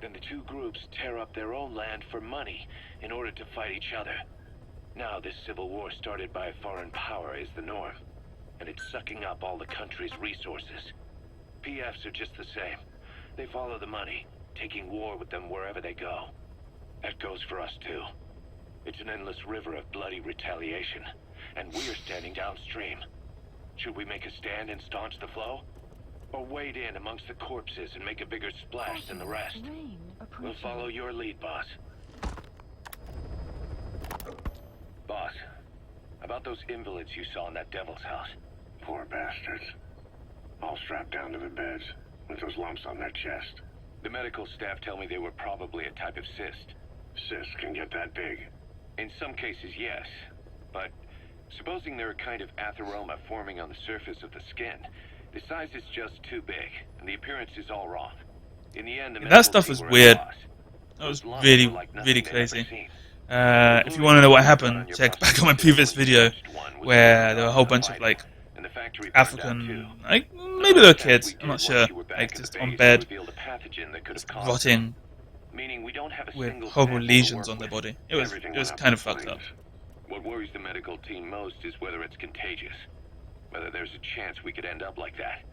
Then the two groups tear up their own land for money in order to fight each other. Now this civil war started by a foreign power is the norm, and it's sucking up all the country's resources. PFs are just the same. They follow the money, taking war with them wherever they go. That goes for us too. It's an endless river of bloody retaliation, and we're standing downstream. Should we make a stand and staunch the flow? Or wade in amongst the corpses and make a bigger splash than the rest? Rain We'll approaching. follow your lead, boss. Boss, about those invalids you saw in that devil's house. Poor bastards. All strapped down to the beds, with those lumps on their chest. The medical staff tell me they were probably a type of cyst. Cysts can get that big. In some cases, yes. But supposing they're a kind of atheroma forming on the surface of the skin, the size is just too big, and the appearance is all wrong. In the end, the That medical stuff team was were at a weird. loss. That was Those lumps really, were like nothing really they'd ever crazy. seen. If you want to know what happened, check back on my previous video where there were a whole bunch of like And the factory burned down, too. African, like maybe they were kids, I'm not sure, like just on bed, rotting Meaning we don't have a with single horrible sample to lesions work on their with. body. It Everything was went kind of up in fucked up. flames. What worries the medical team most is whether it's contagious. Whether there's a chance we could end up like that.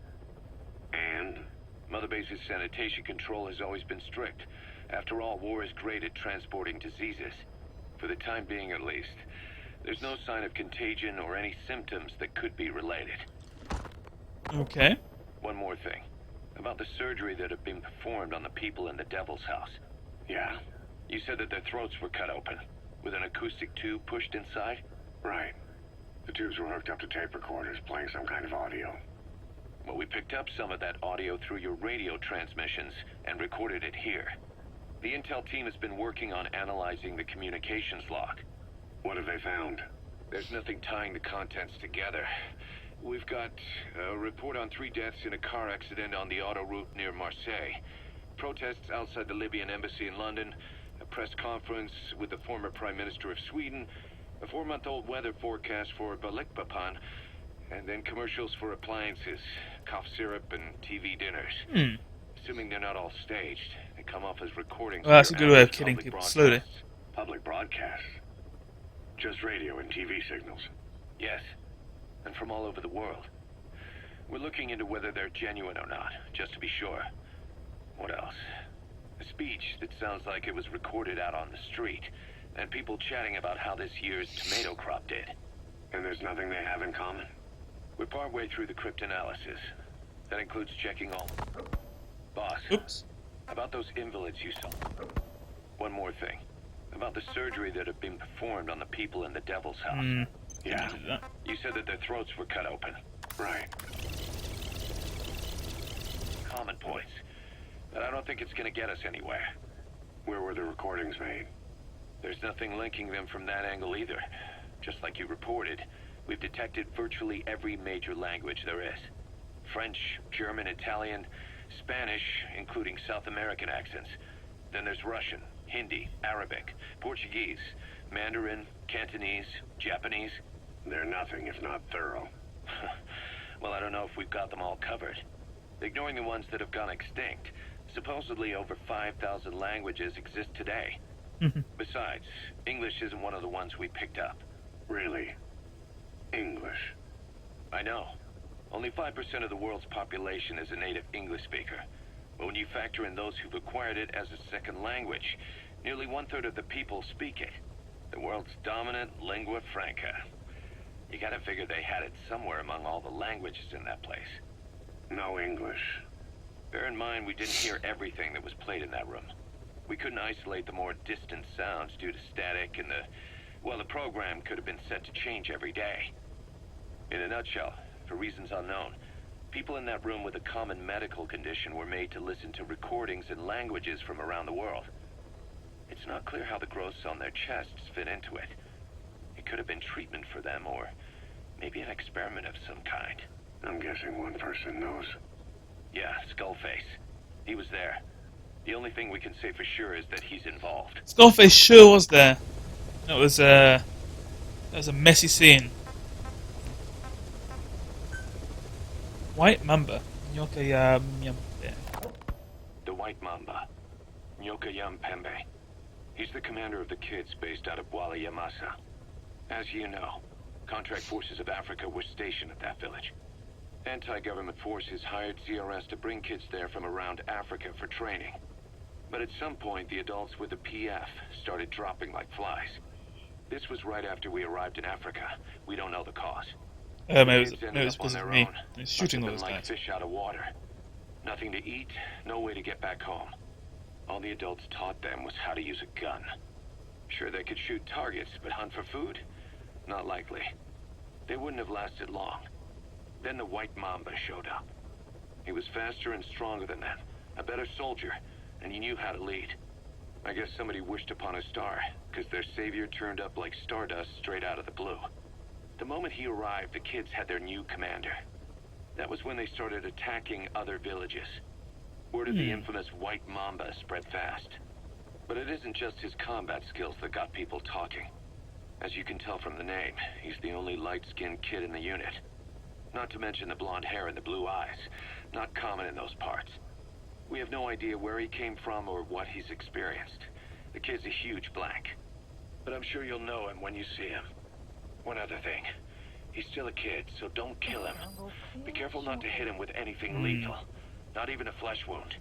And? Mother Base's sanitation control has always been strict. After all, war is great at transporting diseases. For the time being, at least. There's no sign of contagion or any symptoms that could be related. Okay. One more thing. About the surgery that had been performed on the people in the Devil's House. Yeah, You said that their throats were cut open, with an acoustic tube pushed inside? right. The tubes were hooked up to tape recorders playing some kind of audio. Well, we picked up some of that audio through your radio transmissions and recorded it here. The intel team has been working on analyzing the communications log. What have they found? There's nothing tying the contents together. We've got a report on 3 deaths in a car accident on the autoroute near Marseille, protests outside the Libyan embassy in London, a press conference with the former Prime Minister of Sweden, a 4-month-old weather forecast for Balikpapan, and then commercials for appliances, cough syrup, and TV dinners. Assuming they're not all staged, they come off as recordings. Well, that's a your good way of average killing public people slowly. broadcasts. Public broadcasts. Just radio and TV signals. Yes, and from all over the world. We're looking into whether they're genuine or not, just to be sure. What else? A speech that sounds like it was recorded out on the street, and people chatting about how this year's tomato crop did. And there's nothing they have in common? We're partway through the cryptanalysis. That includes checking all... Boss, Oops. about those invalids you saw. One more thing. About the surgery that had been performed on the people in the Devil's House. Yeah, Do that. You said that their throats were cut open. right. Common points. But I don't think it's gonna get us anywhere. Where were the recordings made? There's nothing linking them from that angle either. Just like you reported, we've detected virtually every major language there is. French, German, Italian, Spanish, including South American accents. Then there's Russian, Hindi, Arabic, Portuguese, Mandarin, Cantonese, Japanese. They're nothing if not thorough. Well, I don't know if we've got them all covered. Ignoring the ones that have gone extinct, supposedly over 5,000 languages exist today. Besides, English isn't one of the ones we picked up. Really? English? I know. Only 5% of the world's population is a native English speaker. But when you factor in those who've acquired it as a second language, nearly 1/3 of the people speak it. The world's dominant lingua franca. You gotta figure they had it somewhere among all the languages in that place. No English. Bear in mind, we didn't hear everything that was played in that room. We couldn't isolate the more distant sounds due to static, and the program could have been set to change every day. In a nutshell, for reasons unknown, people in that room with a common medical condition were made to listen to recordings in languages from around the world. It's not clear how the growths on their chests fit into it. It could have been treatment for them, or maybe an experiment of some kind. I'm guessing one person knows. Yeah, Skullface. He was there. The only thing we can say for sure is that he's involved. Skullface sure was there. That was a messy scene. White Mamba. Nyoka Nyambe. The White Mamba. Nyoka Pembe. He's the commander of the kids based out of Wala Yamasa. As you know, contract forces of Africa were stationed at that village. Anti-government forces hired CRS to bring kids there from around Africa for training. But at some point, the adults with the PF started dropping like flies. This was right after we arrived in Africa. We don't know the cause. Maybe it was Kids ended up on because of their me. own. He's shooting all Must those have been guys. like fish out of water. Nothing to eat, no way to get back home. All the adults taught them was how to use a gun. Sure, they could shoot targets, but hunt for food? Not likely. They wouldn't have lasted long. Then the White Mamba showed up. He was faster and stronger than them, a better soldier, and he knew how to lead. I guess somebody wished upon a star, because their savior turned up like stardust straight out of the blue. The moment he arrived, the kids had their new commander. That was when they started attacking other villages. Word of the infamous White Mamba spread fast. But it isn't just his combat skills that got people talking. As you can tell from the name, he's the only light-skinned kid in the unit. Not to mention the blonde hair and the blue eyes. Not common in those parts. We have no idea where he came from or what he's experienced. The kid's a huge blank. But I'm sure you'll know him when you see him. One other thing. He's still a kid, so don't kill him. Be careful not to hit him with anything lethal. Not even a flesh wound.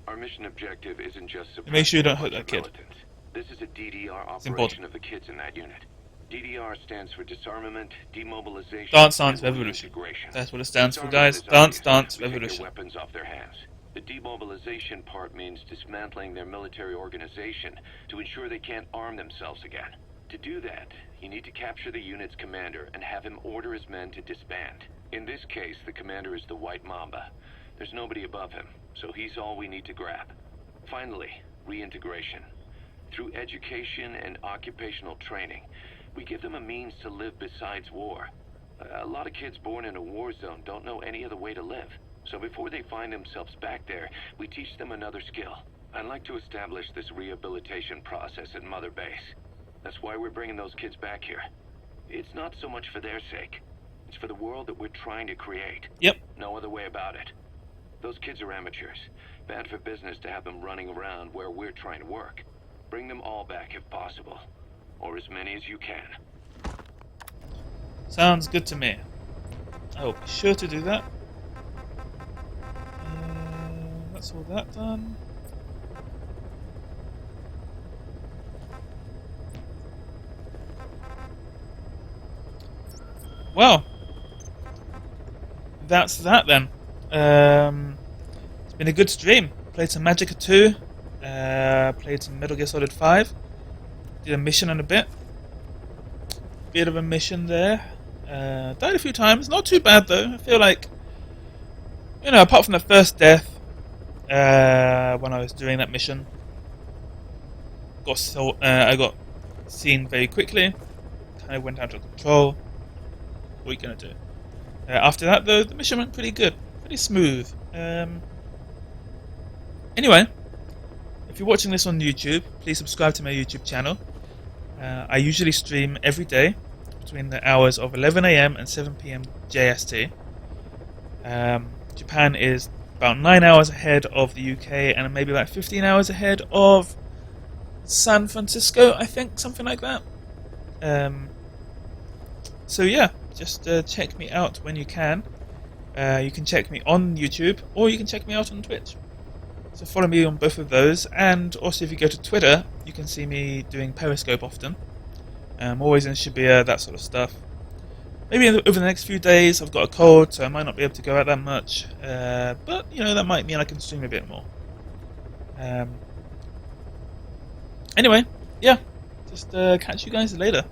Our mission objective isn't just suppressing Make sure you don't a bunch hurt that of kid. militants. This is a DDR It's operation important. of the kids in that unit. DDR stands for disarmament, demobilization, Dance and Dance Revolution. reintegration. That's what it stands for, Disarmament guys. is Dance obvious. Dance We take their Revolution. weapons off their hands. The demobilization part means dismantling their military organization to ensure they can't arm themselves again. To do that, you need to capture the unit's commander and have him order his men to disband. In this case, the commander is the White Mamba. There's nobody above him, so he's all we need to grab. Finally, reintegration. Through education and occupational training, we give them a means to live besides war. A lot of kids born in a war zone don't know any other way to live. So before they find themselves back there, we teach them another skill. I'd like to establish this rehabilitation process at Mother Base. That's why we're bringing those kids back here. It's not so much for their sake. It's for the world that we're trying to create. Yep. No other way about it. Those kids are amateurs. Bad for business to have them running around where we're trying to work. Bring them all back if possible. Or as many as you can. Sounds good to me. I will be sure to do that. That's all that done. Well, that's that then. It's been a good stream. Played some Magicka 2. Played some Metal Gear Solid 5. Did a mission in a bit. Bit of a mission there. Died a few times. Not too bad though. I feel like, you know, apart from the first death, when I was doing that mission, I got seen very quickly. Kind of went out of control. What are you gonna do? After that, though, the mission went pretty good, pretty smooth. Anyway, if you're watching this on YouTube, please subscribe to my YouTube channel. I usually stream every day between the hours of 11 AM and 7 PM JST. Japan is about 9 hours ahead of the UK and maybe about 15 hours ahead of San Francisco, I think, something like that. So yeah, just check me out when you can. You can check me on YouTube or you can check me out on Twitch. So follow me on both of those, and also if you go to Twitter, you can see me doing Periscope often. Always in Shibuya, that sort of stuff. Maybe over the next few days, I've got a cold, so I might not be able to go out that much. But, you know, that might mean I can stream a bit more. Anyway, yeah, just catch you guys later.